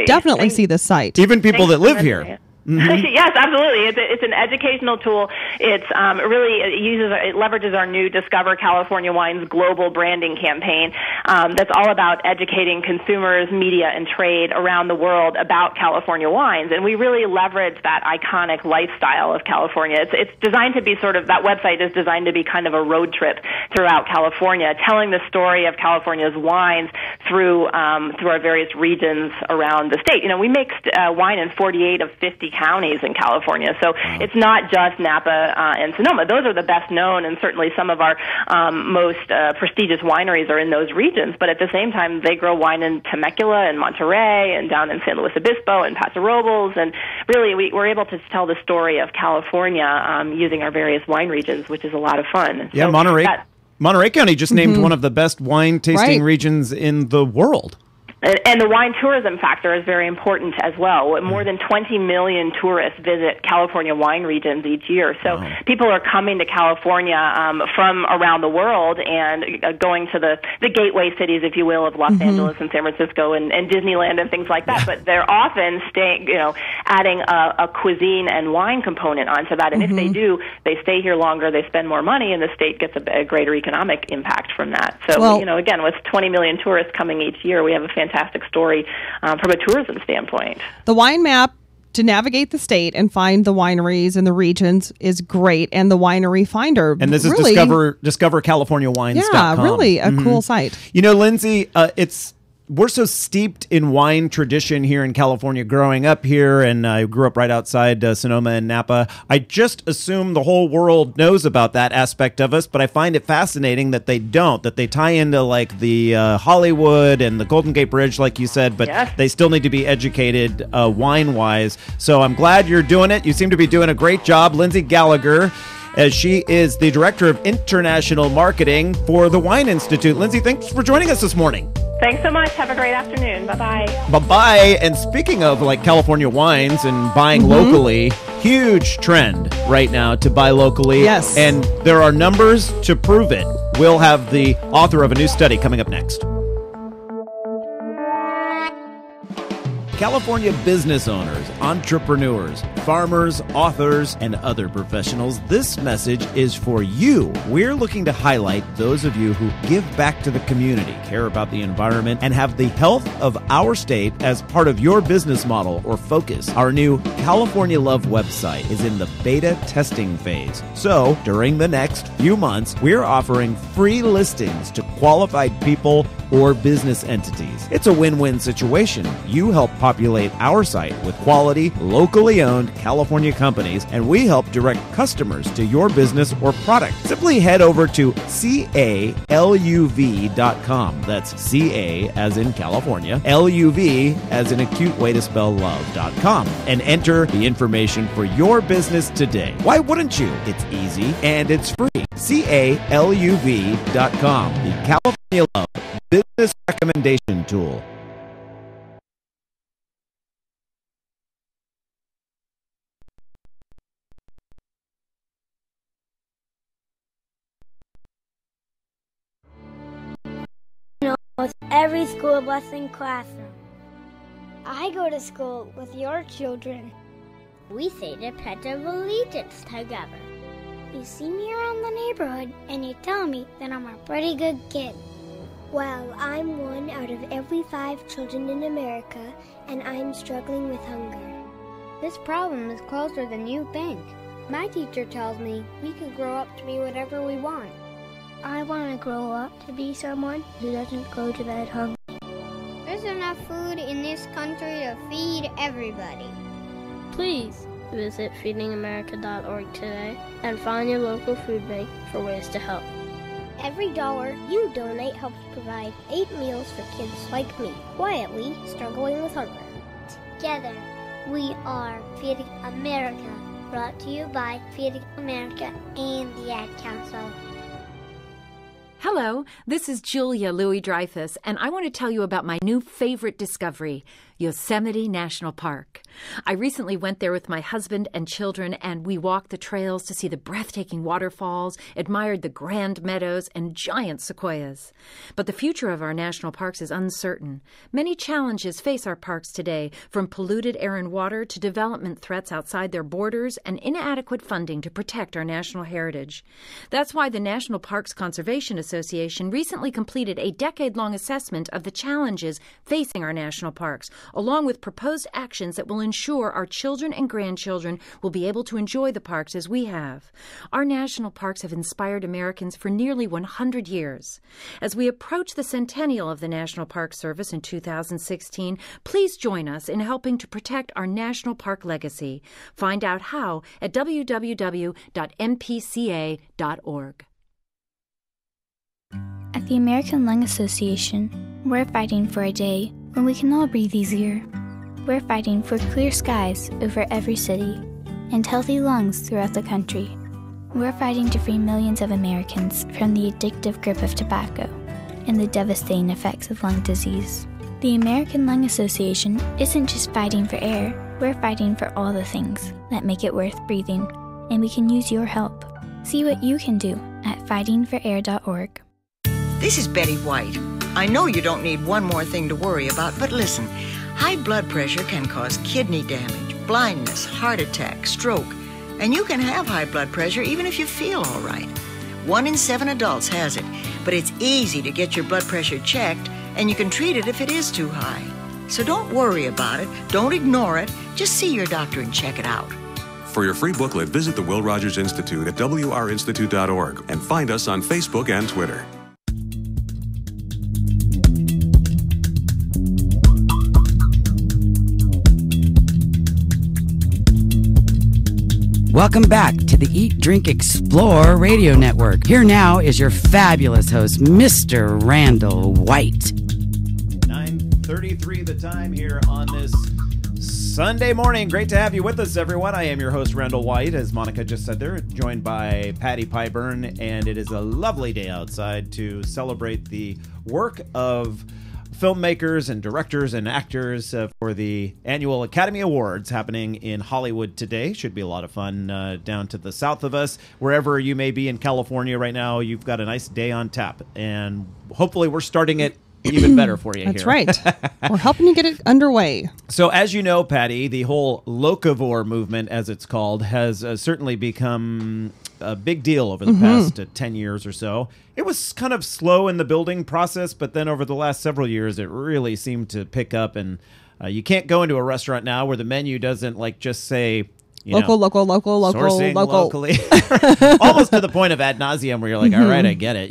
definitely see this site. Even people that live here. Yes, absolutely. It's an educational tool. It leverages our new Discover California Wines global branding campaign that's all about educating consumers, media, and trade around the world about California wines. And we really leverage that iconic lifestyle of California. It's designed to be that website is designed to be kind of a road trip throughout California, telling the story of California's wines through our various regions around the state. We make wine in 48 of 50 counties in California. So it's not just Napa and Sonoma. Those are the best known, and certainly some of our most prestigious wineries are in those regions. But at the same time, they grow wine in Temecula and Monterey and down in San Luis Obispo and Paso Robles. And really, we're able to tell the story of California using our various wine regions, which is a lot of fun. Yeah, so Monterey County just named one of the best wine tasting regions in the world. And the wine tourism factor is very important as well. More than 20 million tourists visit California wine regions each year. So people are coming to California from around the world and going to the gateway cities, if you will, of Los Angeles and San Francisco and Disneyland and things like that. But they're often adding a cuisine and wine component onto that. And if they do, they stay here longer, they spend more money, and the state gets a greater economic impact from that. So, again, with 20 million tourists coming each year, we have a fantastic story from a tourism standpoint. The wine map to navigate the state and find the wineries and the regions is great, and the Winery Finder. And this is discovercaliforniawines.com. Yeah, really a cool site. Lindsay, we're so steeped in wine tradition here in California growing up here, and I grew up right outside Sonoma and Napa. I just assume the whole world knows about that aspect of us, but I find it fascinating that they don't, that they tie into like the Hollywood and the Golden Gate Bridge, like you said, but they still need to be educated wine-wise. So I'm glad you're doing it. You seem to be doing a great job. Lindsay Gallagher, as she is the Director of International Marketing for the Wine Institute. Lindsay, thanks for joining us this morning. Thanks so much. Have a great afternoon. Bye-bye. Bye-bye. And speaking of like California wines and buying locally, huge trend right now to buy locally. Yes. And there are numbers to prove it. We'll have the author of a new study coming up next. California business owners, entrepreneurs, farmers, authors, and other professionals, this message is for you. We're looking to highlight those of you who give back to the community, care about the environment, and have the health of our state as part of your business model or focus. Our new California Love website is in the beta testing phase. So, during the next few months, we're offering free listings to qualified people or business entities. It's a win-win situation. You help populate our site with quality, locally owned California companies, and we help direct customers to your business or product. Simply head over to CALUV.com. That's CA as in California, LUV as in a cute way to spell love.com, and enter the information for your business today. Why wouldn't you? It's easy and it's free. CALUV.com, the California Love Business Recommendation Tool. With every school bus and classroom. I go to school with your children. We say the Pledge of Allegiance together. You see me around the neighborhood and you tell me that I'm a pretty good kid. Well, I'm one out of every 5 children in America, and I'm struggling with hunger. This problem is closer than you think. My teacher tells me we can grow up to be whatever we want. I want to grow up to be someone who doesn't go to bed hungry. There's enough food in this country to feed everybody. Please visit feedingamerica.org today and find your local food bank for ways to help. Every dollar you donate helps provide 8 meals for kids like me, quietly struggling with hunger. Together, we are Feeding America, brought to you by Feeding America and the Ad Council. Hello, this is Julia Louis-Dreyfus, and I want to tell you about my new favorite discovery, Yosemite National Park. I recently went there with my husband and children, and we walked the trails to see the breathtaking waterfalls, admired the grand meadows, and giant sequoias. But the future of our national parks is uncertain. Many challenges face our parks today, from polluted air and water to development threats outside their borders and inadequate funding to protect our national heritage. That's why the National Parks Conservation Association recently completed a decade-long assessment of the challenges facing our national parks, along with proposed actions that will ensure our children and grandchildren will be able to enjoy the parks as we have. Our national parks have inspired Americans for nearly 100 years. As we approach the centennial of the National Park Service in 2016, please join us in helping to protect our national park legacy. Find out how at www.mpca.org. At the American Lung Association, we're fighting for a day when we can all breathe easier. We're fighting for clear skies over every city and healthy lungs throughout the country. We're fighting to free millions of Americans from the addictive grip of tobacco and the devastating effects of lung disease. The American Lung Association isn't just fighting for air, we're fighting for all the things that make it worth breathing, and we can use your help. See what you can do at fightingforair.org. This is Betty White. I know you don't need one more thing to worry about, but listen, high blood pressure can cause kidney damage, blindness, heart attack, stroke, and you can have high blood pressure even if you feel all right. 1 in 7 adults has it, but it's easy to get your blood pressure checked, and you can treat it if it is too high. So don't worry about it, don't ignore it, just see your doctor and check it out. For your free booklet, visit the Will Rogers Institute at wrinstitute.org and find us on Facebook and Twitter. Welcome back to the Eat, Drink, Explore radio network. Here now is your fabulous host, Mr. Randall White. 9:33 the time here on this Sunday morning. Great to have you with us, everyone. I am your host, Randall White, as Monica just said there, joined by Patti Piburn, and it is a lovely day outside to celebrate the work of filmmakers and directors and actors for the annual Academy Awards happening in Hollywood today. Should be a lot of fun down to the south of us. Wherever you may be in California right now, you've got a nice day on tap, and hopefully we're starting it even better for you. That's here. right. We're helping you get it underway. So as you know, Patti, the whole locavore movement, as it's called, has certainly become a big deal over the past 10 years or so. It was kind of slow in the building process, but then over the last several years, it really seemed to pick up. And you can't go into a restaurant now where the menu doesn't just say, local, sourcing locally. Almost to the point of ad nauseum where you're like, all right, I get it,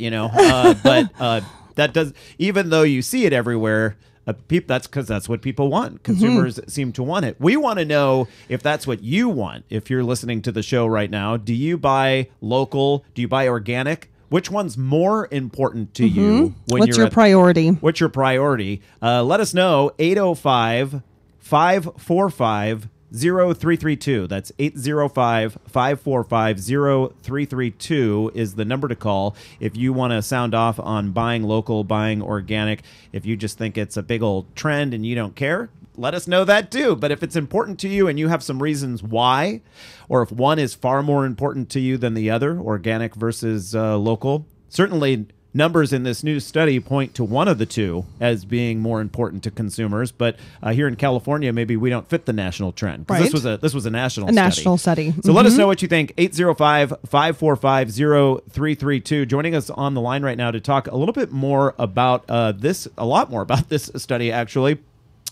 But that does, even though you see it everywhere, that's because that's what people want. Consumers seem to want it. We want to know if that's what you want. If you're listening to the show right now, do you buy local? Do you buy organic? Which one's more important to you? What's your priority? What's your priority? Let us know. 805-545-0332. That's 805-545-0332 is the number to call if you want to sound off on buying local, buying organic. If you just think it's a big old trend and you don't care, let us know that too. But if it's important to you and you have some reasons why, or if one is far more important to you than the other, organic versus local, certainly numbers in this new study point to one of the two as being more important to consumers. But here in California, maybe we don't fit the national trend. Right. This was a national study. So let us know what you think. 805-545-0332. Joining us on the line right now to talk a little bit more about a lot more about this study, actually.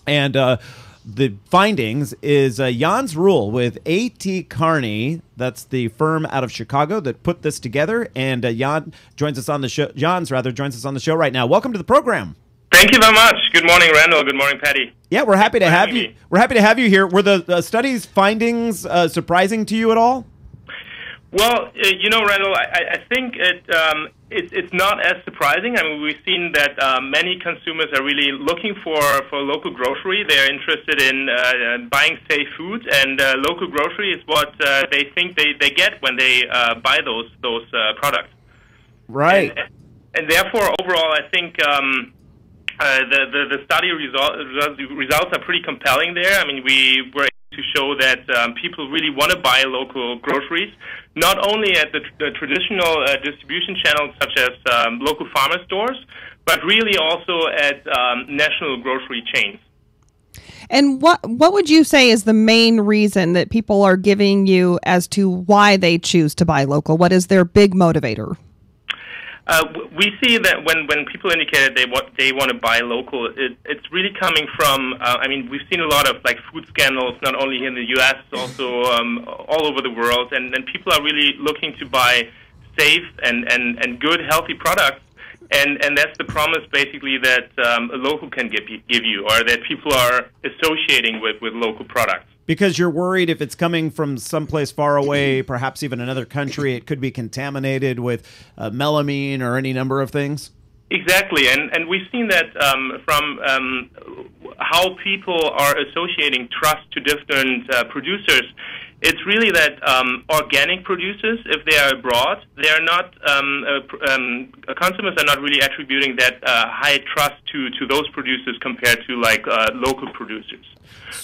And the findings is Jan's Rule with A.T. Kearney. That's the firm out of Chicago that put this together. And Jan joins us on the show. Joins us on the show right now. Welcome to the program. Thank you very much. Good morning, Randall. Good morning, Patty. Yeah, we're happy to have you. We're happy to have you here. Were the study's findings surprising to you at all? Well, Randall, I think it's not as surprising. I mean, we've seen that many consumers are really looking for local grocery. They're interested in buying safe food, and local grocery is what they think they get when they buy those products. Right. And therefore, overall, I think the study results are pretty compelling there. I mean, we were able to show that people really want to buy local groceries, not only at the traditional distribution channels such as local farmer stores, but really also at national grocery chains. And what would you say is the main reason that people are giving you as to why they choose to buy local? What is their big motivator? We see that when people indicated they want to buy local, it's really coming from. We've seen a lot of food scandals, not only here in the U.S., also all over the world, and people are really looking to buy safe and good, healthy products, and that's the promise basically that a local can give you, or that people are associating with local products. Because you're worried if it's coming from someplace far away, perhaps even another country, it could be contaminated with melamine or any number of things? Exactly, and we've seen that from how people are associating trust to different producers. It's really that organic producers, if they are abroad, they are not consumers are not really attributing that high trust to those producers compared to local producers.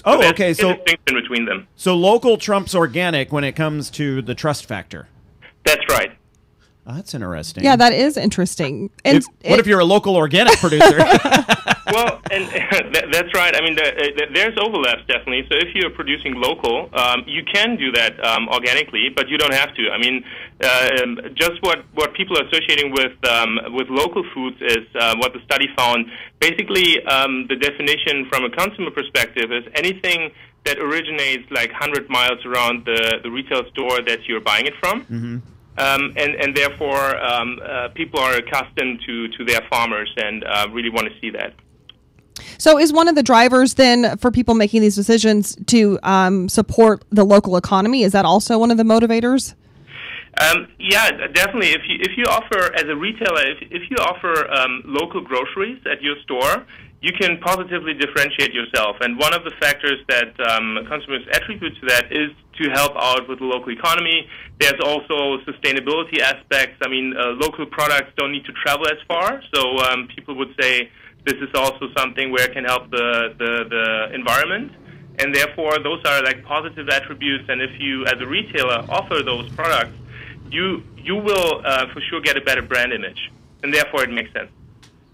Oh, okay. So distinction between them. So local trumps organic when it comes to the trust factor. That's right. Oh, that's interesting. Yeah, that is interesting. And what if you're a local organic producer? Well, and that's right. I mean, there's overlaps definitely. So if you're producing local, you can do that organically, but you don't have to. I mean, just what people are associating with local foods is what the study found. Basically, the definition from a consumer perspective is anything that originates 100 miles around the retail store that you're buying it from. Mm-hmm. And therefore, people are accustomed to their farmers and really want to see that. So is one of the drivers then for people making these decisions to support the local economy? Is that also one of the motivators? Yeah, definitely. If you offer, as a retailer, if you offer local groceries at your store, you can positively differentiate yourself. And one of the factors that consumers attribute to that is to help out with the local economy. There's also sustainability aspects. I mean, local products don't need to travel as far, so people would say this is also something where it can help the environment. And therefore, those are positive attributes. And if you, as a retailer, offer those products, you will for sure get a better brand image. And therefore, it makes sense.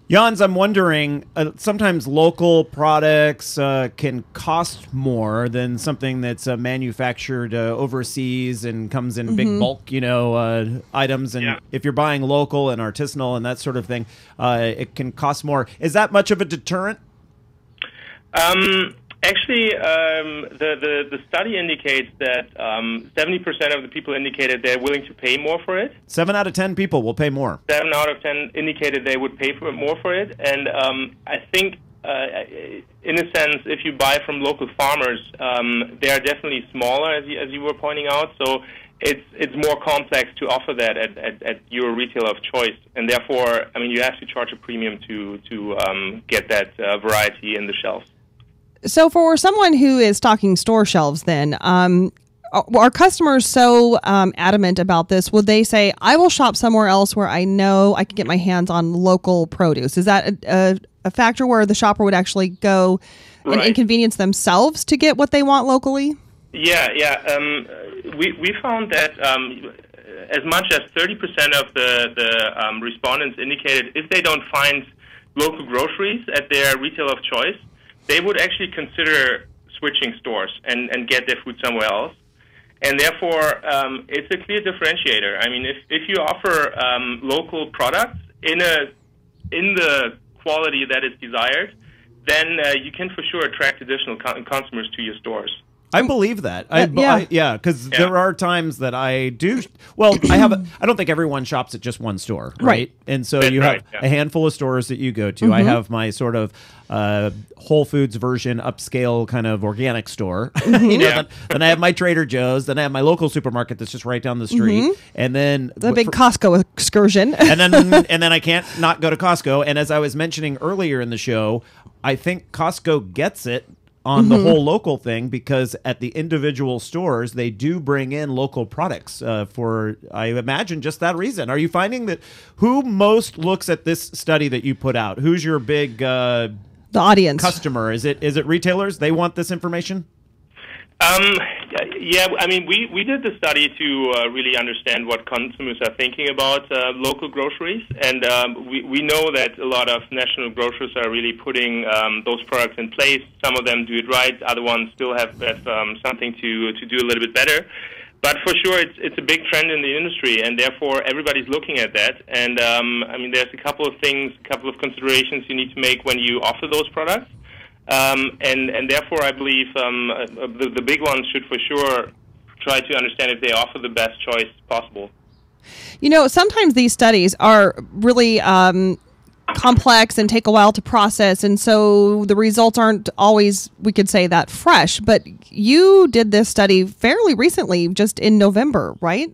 Jans, I'm wondering, sometimes local products can cost more than something that's manufactured overseas and comes in big bulk, items. And if you're buying local and artisanal and that sort of thing, it can cost more. Is that much of a deterrent? Actually, the study indicates that 70% of the people indicated they're willing to pay more for it. 7 out of 10 people will pay more. 7 out of 10 indicated they would pay more for it, and I think, in a sense, if you buy from local farmers, they are definitely smaller, as you were pointing out. So it's more complex to offer that at your retailer of choice, and therefore, I mean, you have to charge a premium to get that variety in the shelves. So for someone who is stocking store shelves, then, are customers so adamant about this? Would they say, I will shop somewhere else where I know I can get my hands on local produce? Is that a factor where the shopper would actually go and inconvenience themselves to get what they want locally? Yeah. We found that as much as 30% of the respondents indicated if they don't find local groceries at their retailer of choice, they would actually consider switching stores and get their food somewhere else. And therefore, it's a clear differentiator. I mean, if you offer local products in the quality that is desired, then you can for sure attract additional customers to your stores. I believe that. Because there are times that I do. Well, I don't think everyone shops at just one store, right? And so you have a handful of stores that you go to. I have my sort of Whole Foods version, upscale kind of organic store. Then I have my Trader Joe's. Then I have my local supermarket that's just right down the street. And then the big Costco excursion. and then I can't not go to Costco. And as I was mentioning earlier in the show, I think Costco gets it on the whole local thing, because at the individual stores, they do bring in local products for, I imagine, just that reason. Are you finding that who most looks at this study that you put out? Who's your big the audience customer? Is it retailers? They want this information? Yeah, I mean, we did the study to really understand what consumers are thinking about local groceries, and we know that a lot of national grocers are really putting those products in place. Some of them do it right, other ones still have something to do a little bit better. But for sure, it's a big trend in the industry, and therefore everybody's looking at that. And I mean, there's a couple of considerations you need to make when you offer those products. And therefore, I believe the big ones should for sure try to understand if they offer the best choice possible. You know, sometimes these studies are really complex and take a while to process, and so the results aren't always, we could say, that fresh. But you did this study fairly recently, just in November, right?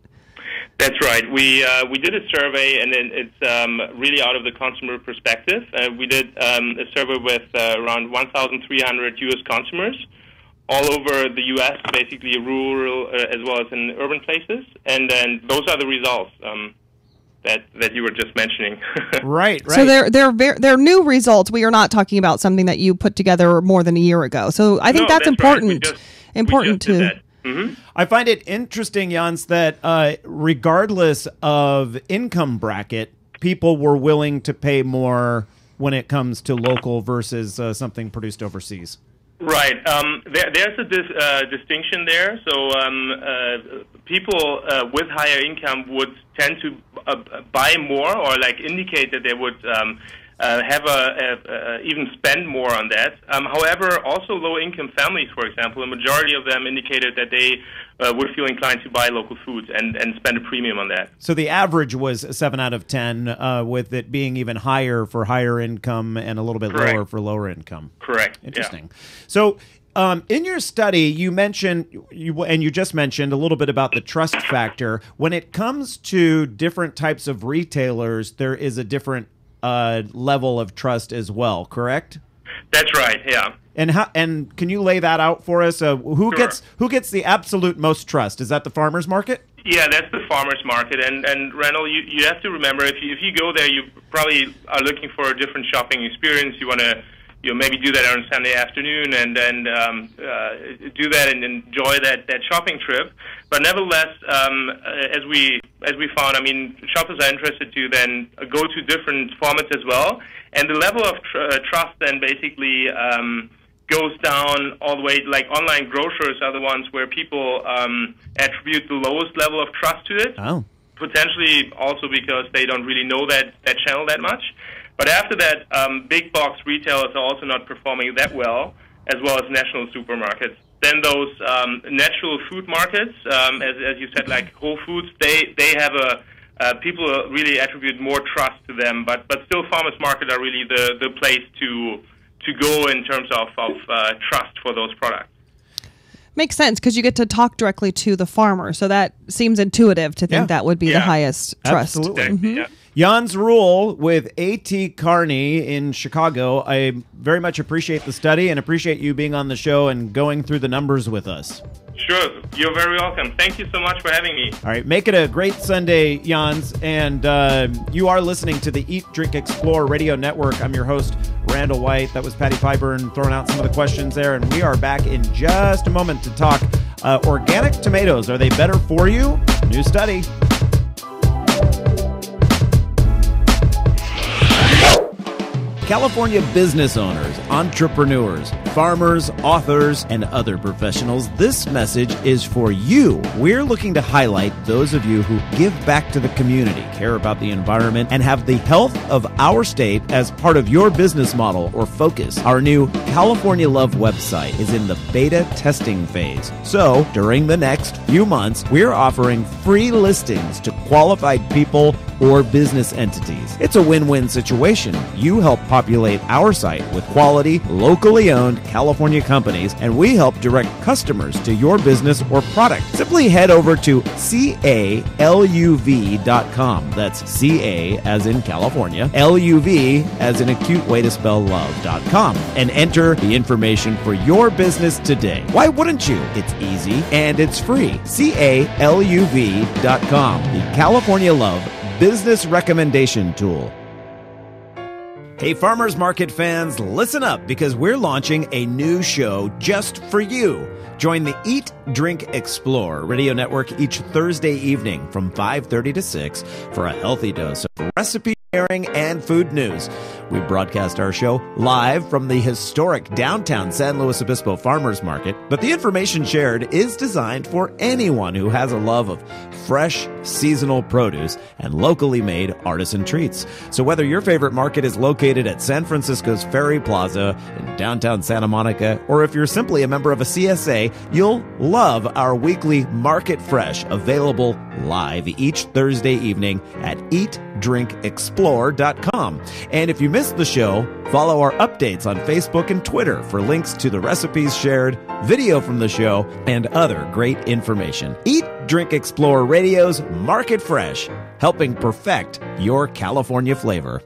That's right. We did a survey, and it's really out of the consumer perspective. We did a survey with around 1,300 U.S. consumers all over the U.S., basically rural as well as in urban places, and then those are the results that you were just mentioning. Right. So they're new results. We are not talking about something that you put together more than a year ago. So I think that's important. Right. Important to. I find it interesting, Jans, that regardless of income bracket, people were willing to pay more when it comes to local versus something produced overseas. Right. There's a distinction there. So people with higher income would tend to buy more, or like indicate that they would even spend more on that. However, also low-income families, for example, a majority of them indicated that they would feel inclined to buy local foods and spend a premium on that. So the average was 7 out of 10, with it being even higher for higher income and a little bit lower for lower income. Correct. Interesting. Yeah. So in your study, you mentioned, you just mentioned a little bit about the trust factor. When it comes to different types of retailers, there is a different level of trust as well, correct? That's right. Yeah. And can you lay that out for us? Who gets the absolute most trust? Is that the farmers market? Yeah, that's the farmers market. And Randall, you have to remember, if you go there, you probably are looking for a different shopping experience. You want to maybe do that on Sunday afternoon and then do that and enjoy that shopping trip. But nevertheless, as we found, I mean, shoppers are interested to then go to different formats as well. And the level of trust then basically goes down all the way, like online grocers are the ones where people attribute the lowest level of trust to it. Oh. Potentially also because they don't really know that channel that much. But after that, big box retailers are also not performing that well. as well as national supermarkets. Then those natural food markets, as you said, like Whole Foods, they have people really attribute more trust to them, but still farmers market are really the place to go in terms of trust for those products. Makes sense because you get to talk directly to the farmer, so that seems intuitive to think that would be the highest trust. Absolutely. Mm-hmm. Yeah. Jan's Rule with A.T. Carney in Chicago. I very much appreciate the study and appreciate you being on the show and going through the numbers with us. Sure. You're very welcome. Thank you so much for having me. All right. Make it a great Sunday, Jans. And you are listening to the Eat, Drink, Explore Radio Network. I'm your host, Randall White. That was Patti Piburn throwing out some of the questions there. And we are back in just a moment to talk organic tomatoes. Are they better for you? New study. California business owners, entrepreneurs, farmers, authors, and other professionals, this message is for you. We're looking to highlight those of you who give back to the community, care about the environment, and have the health of our state as part of your business model or focus. Our new California Love website is in the beta testing phase. So, during the next few months, we're offering free listings to qualified people or business entities. It's a win-win situation. You help populate our site with quality, locally owned California companies, and we help direct customers to your business or product. Simply head over to CALUV.com. That's CA as in California, LUV as in a cute way to spell love.com, and enter the information for your business today. Why wouldn't you? It's easy and it's free. CALUV.com. The California Love Business Recommendation Tool. Hey, farmers market fans, listen up because we're launching a new show just for you. Join the Eat, Drink, Explore Radio Network each Thursday evening from 5:30 to 6 for a healthy dose of recipe sharing and food news. We broadcast our show live from the historic downtown San Luis Obispo Farmers Market, but the information shared is designed for anyone who has a love of fresh, seasonal produce and locally made artisan treats. So whether your favorite market is located at San Francisco's Ferry Plaza in downtown Santa Monica, or if you're simply a member of a CSA, you'll love our weekly Market Fresh, available live each Thursday evening at eatdrinkexplore.com. And if you missed the show, follow our updates on Facebook and Twitter for links to the recipes shared, video from the show, and other great information. Eat, Drink, Explore Radio's Market Fresh, helping perfect your California flavor.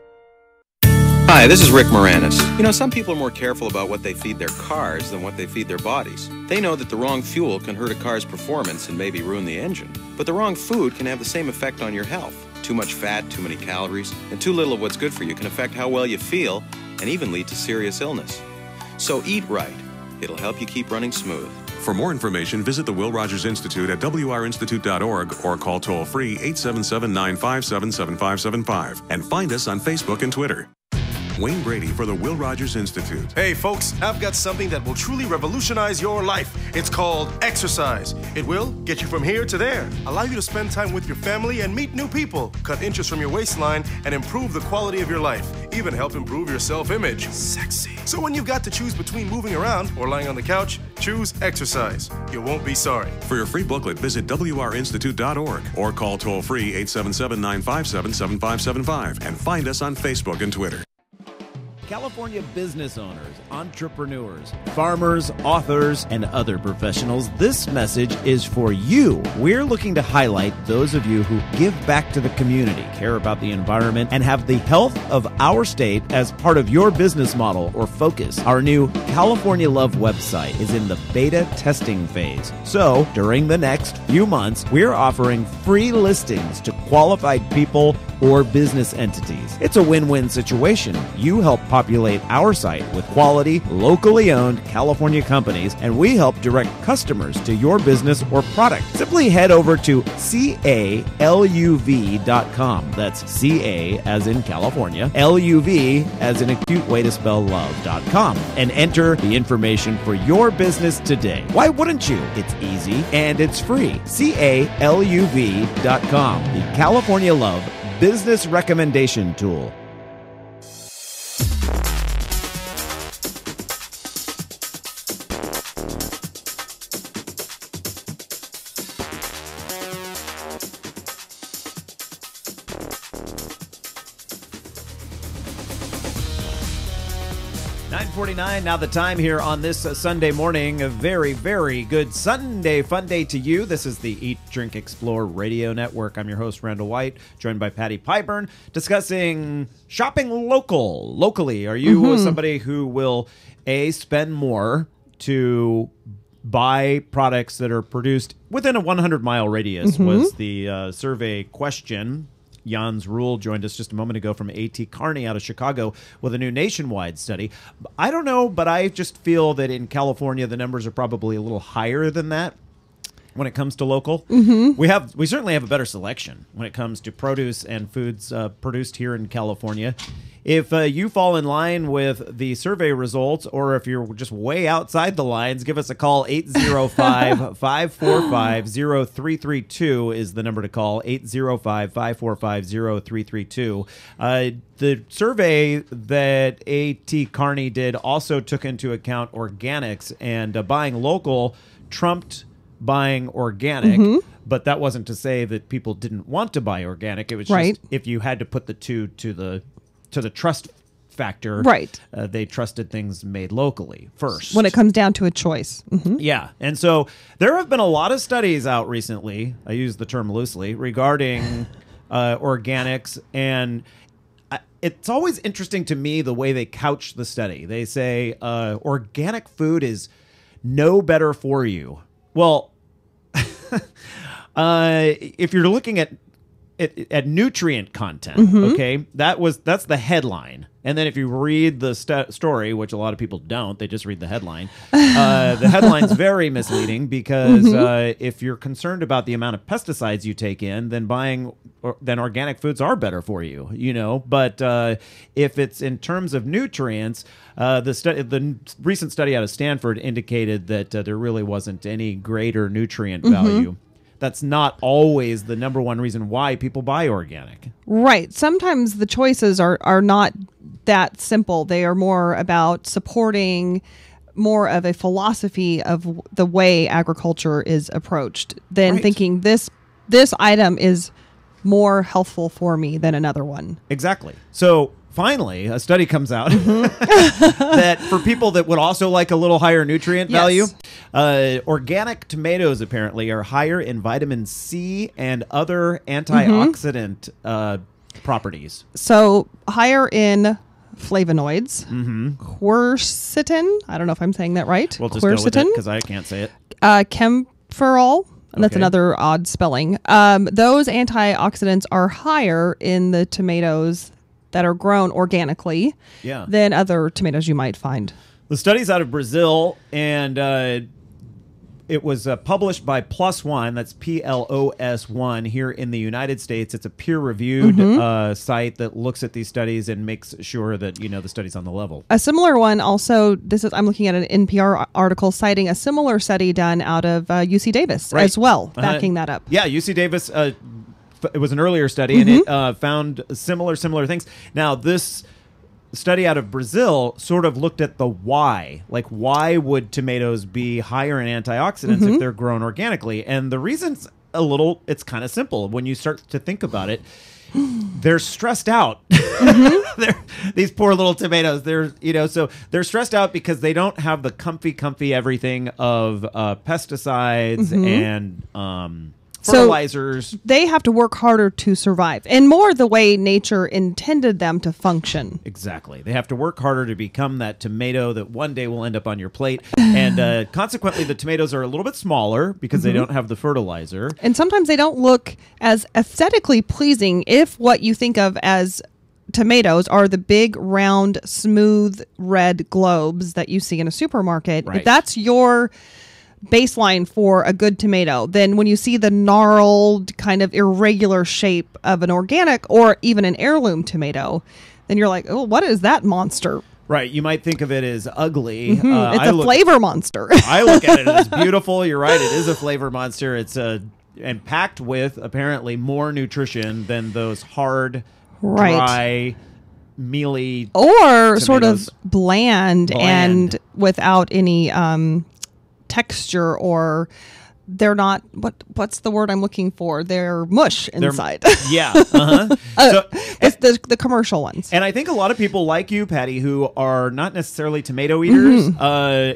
Hi, this is Rick Moranis. You know, some people are more careful about what they feed their cars than what they feed their bodies. They know that the wrong fuel can hurt a car's performance and maybe ruin the engine. But the wrong food can have the same effect on your health. Too much fat, too many calories, and too little of what's good for you can affect how well you feel and even lead to serious illness. So eat right. It'll help you keep running smooth. For more information, visit the Will Rogers Institute at wrinstitute.org or call toll-free 877-957-7575 and find us on Facebook and Twitter. Wayne Brady for the Will Rogers Institute. Hey folks, I've got something that will truly revolutionize your life. It's called exercise. It will get you from here to there, allow you to spend time with your family and meet new people, cut inches from your waistline, and improve the quality of your life. Even help improve your self-image. Sexy. So when you've got to choose between moving around or lying on the couch, choose exercise. You won't be sorry. For your free booklet, visit wrinstitute.org or call toll-free 877-957-7575 and find us on Facebook and Twitter. California business owners, entrepreneurs, farmers, authors, and other professionals, this message is for you. We're looking to highlight those of you who give back to the community, care about the environment, and have the health of our state as part of your business model or focus. Our new California Love website is in the beta testing phase. So, during the next few months, we're offering free listings to qualified people or business entities. It's a win-win situation. You help populate our site with quality, locally owned California companies, and we help direct customers to your business or product. Simply head over to CALUV.com. That's CA as in California, LUV as in a cute way to spell love.com, and enter the information for your business today. Why wouldn't you? It's easy and it's free. CALUV.com. The California Love Business Recommendation Tool. 9:49, now the time here on this Sunday morning. A very, very good Sunday fun day to you. This is the Eat, Drink, Explore Radio Network. I'm your host, Randall White, joined by Patti Piburn, discussing shopping locally. Are you somebody who will, A, spend more to buy products that are produced within a 100-mile radius was the survey question. Jan's Rule joined us just a moment ago from A.T. Kearney out of Chicago with a new nationwide study. I don't know, but I just feel that in California, the numbers are probably a little higher than that when it comes to local. We certainly have a better selection when it comes to produce and foods produced here in California. If you fall in line with the survey results, or if you're just way outside the lines, give us a call. 805-545-0332 is the number to call. 805-545-0332. The survey that A.T. Kearney did also took into account organics, and buying local trumped buying organic, but that wasn't to say that people didn't want to buy organic. It was just if you had to put the two to the trust factor, they trusted things made locally first. When it comes down to a choice. Yeah. And so there have been a lot of studies out recently, I use the term loosely, regarding organics, and it's always interesting to me the way they couch the study. They say organic food is no better for you. Well, if you're looking at nutrient content, okay, that's the headline. And then if you read the story, which a lot of people don't, they just read the headline. The headline's very misleading because if you're concerned about the amount of pesticides you take in, then then organic foods are better for you, you know. But if it's in terms of nutrients, the recent study out of Stanford indicated that there really wasn't any greater nutrient value. That's not always the number one reason why people buy organic. Right. Sometimes the choices are not that simple. They are more about supporting more of a philosophy of the way agriculture is approached than thinking this item is more healthful for me than another one. Exactly. So finally, a study comes out that for people that would also like a little higher nutrient value, organic tomatoes apparently are higher in vitamin C and other antioxidant properties. So higher in flavonoids, quercetin. I don't know if I'm saying that right. We'll just go with it because I can't say it. Camphorol. And that's another odd spelling. Those antioxidants are higher in the tomatoes that are grown organically than other tomatoes you might find. The study's out of Brazil, and it was published by Plus One, that's PLOS1, here in the United States. It's a peer-reviewed site that looks at these studies and makes sure that, you know, the study's on the level. A similar one also, I'm looking at an NPR article citing a similar study done out of UC Davis as well, backing that up. Yeah, UC Davis, it was an earlier study, and it found similar things. Now, this study out of Brazil sort of looked at the why. Like, why would tomatoes be higher in antioxidants if they're grown organically? And the reason's it's kind of simple. When you start to think about it, they're stressed out. These poor little tomatoes, so they're stressed out because they don't have the comfy everything of pesticides and fertilizers. So they have to work harder to survive, and more the way nature intended them to function. Exactly. They have to work harder to become that tomato that one day will end up on your plate. And consequently, the tomatoes are a little bit smaller because they don't have the fertilizer. And sometimes they don't look as aesthetically pleasing if what you think of as tomatoes are the big, round, smooth, red globes that you see in a supermarket. If that's your baseline for a good tomato, then when you see the gnarled kind of irregular shape of an organic or even an heirloom tomato, then you're like, oh, what is that monster? Right. You might think of it as ugly. It's a flavor monster. I look at it as beautiful. You're right. It is a flavor monster. It's and packed with apparently more nutrition than those hard, dry, mealy or tomatoes. Sort of bland and without any texture or they're not, what's the word I'm looking for? They're mush inside. Yeah. Uh-huh. The commercial ones. And I think a lot of people like you, Patti, who are not necessarily tomato eaters.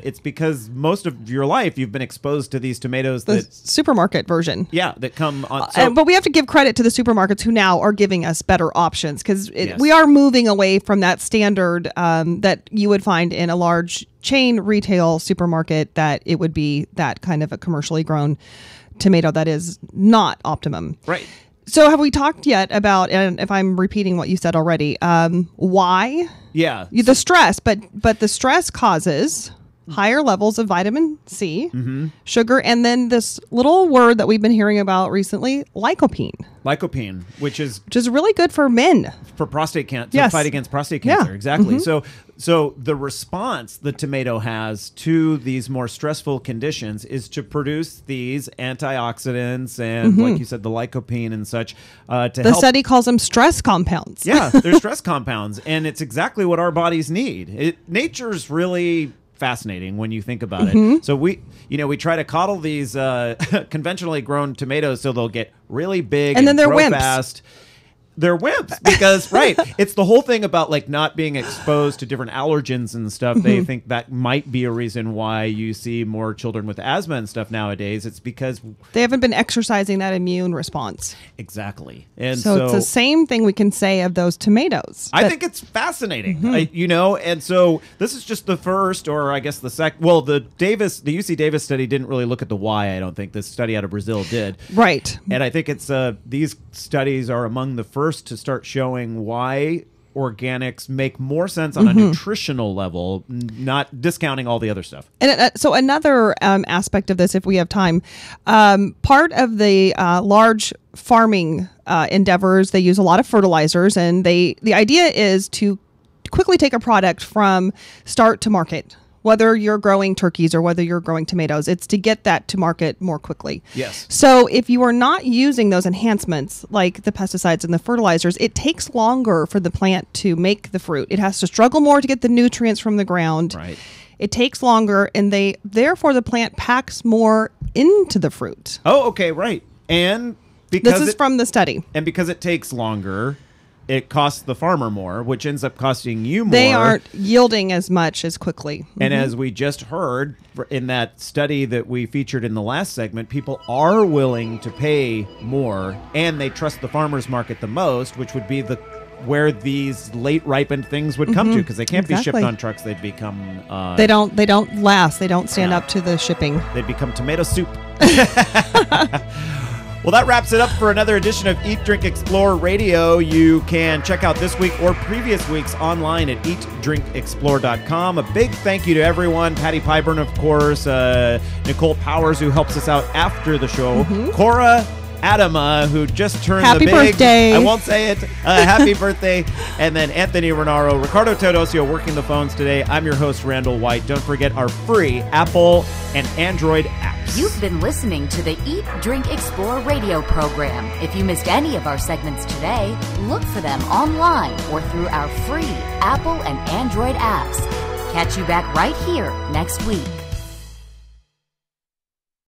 It's because most of your life you've been exposed to these tomatoes The supermarket version. Yeah, that come on. But we have to give credit to the supermarkets who now are giving us better options, because Yes. we are moving away from that standard that you would find in a large chain retail supermarket, that it would be that kind of a commercially grown tomato that is not optimum. Right. So have we talked yet about, and if I'm repeating what you said already, why? Yeah. The stress, but the stress causes higher levels of vitamin C, sugar, and then this little word that we've been hearing about recently, lycopene. Lycopene, which is really good for men. For prostate cancer, Yes. to fight against prostate cancer. Yeah. Exactly. Mhm. So the response the tomato has to these more stressful conditions is to produce these antioxidants and, like you said, the lycopene and such to help. The study calls them stress compounds. Yeah, they're stress compounds, and it's exactly what our bodies need. Nature's really fascinating when you think about it. So we try to coddle these conventionally grown tomatoes so they'll get really big And then they're grow wimps. fast. They're wimps because, right, it's the whole thing about like not being exposed to different allergens and stuff. They think that might be a reason why you see more children with asthma and stuff nowadays. It's because They haven't been exercising that immune response. Exactly. And so it's the same thing we can say of those tomatoes. I think it's fascinating, and so this is just the first, or I guess the second. Well, the UC Davis study didn't really look at the why. I don't think this study out of Brazil did. Right. And I think it's these studies are among the first to start showing why organics make more sense on a nutritional level, not discounting all the other stuff. And so another aspect of this, if we have time, part of the large farming endeavors, they use a lot of fertilizers, and the idea is to quickly take a product from start to market. Whether you're growing turkeys or whether you're growing tomatoes, it's to get that to market more quickly. Yes. So if you are not using those enhancements, like the pesticides and the fertilizers, it takes longer for the plant to make the fruit. It has to struggle more to get the nutrients from the ground. Right. It takes longer, and therefore the plant packs more into the fruit. Oh, okay, right. And because this is from the study. And because it takes longer, it costs the farmer more, which ends up costing you more. They aren't yielding as much as quickly. And as we just heard in that study that we featured in the last segment, people are willing to pay more, and they trust the farmer's market the most, which would be where these late ripened things would come to, because they can't be shipped on trucks. They'd become they don't last. They don't stand up to the shipping. They'd become tomato soup. Well, that wraps it up for another edition of Eat, Drink, Explore Radio. You can check out this week or previous weeks online at eatdrinkexplore.com. A big thank you to everyone. Patti Piburn, of course. Nicole Powers, who helps us out after the show. Cora Adama, who just turned Happy the big... birthday. I won't say it. Happy birthday. And then Anthony Renaro, Ricardo Teodosio working the phones today. I'm your host, Randall White. Don't forget our free Apple and Android apps. You've been listening to the Eat, Drink, Explore radio program. If you missed any of our segments today, look for them online or through our free Apple and Android apps. Catch you back right here next week.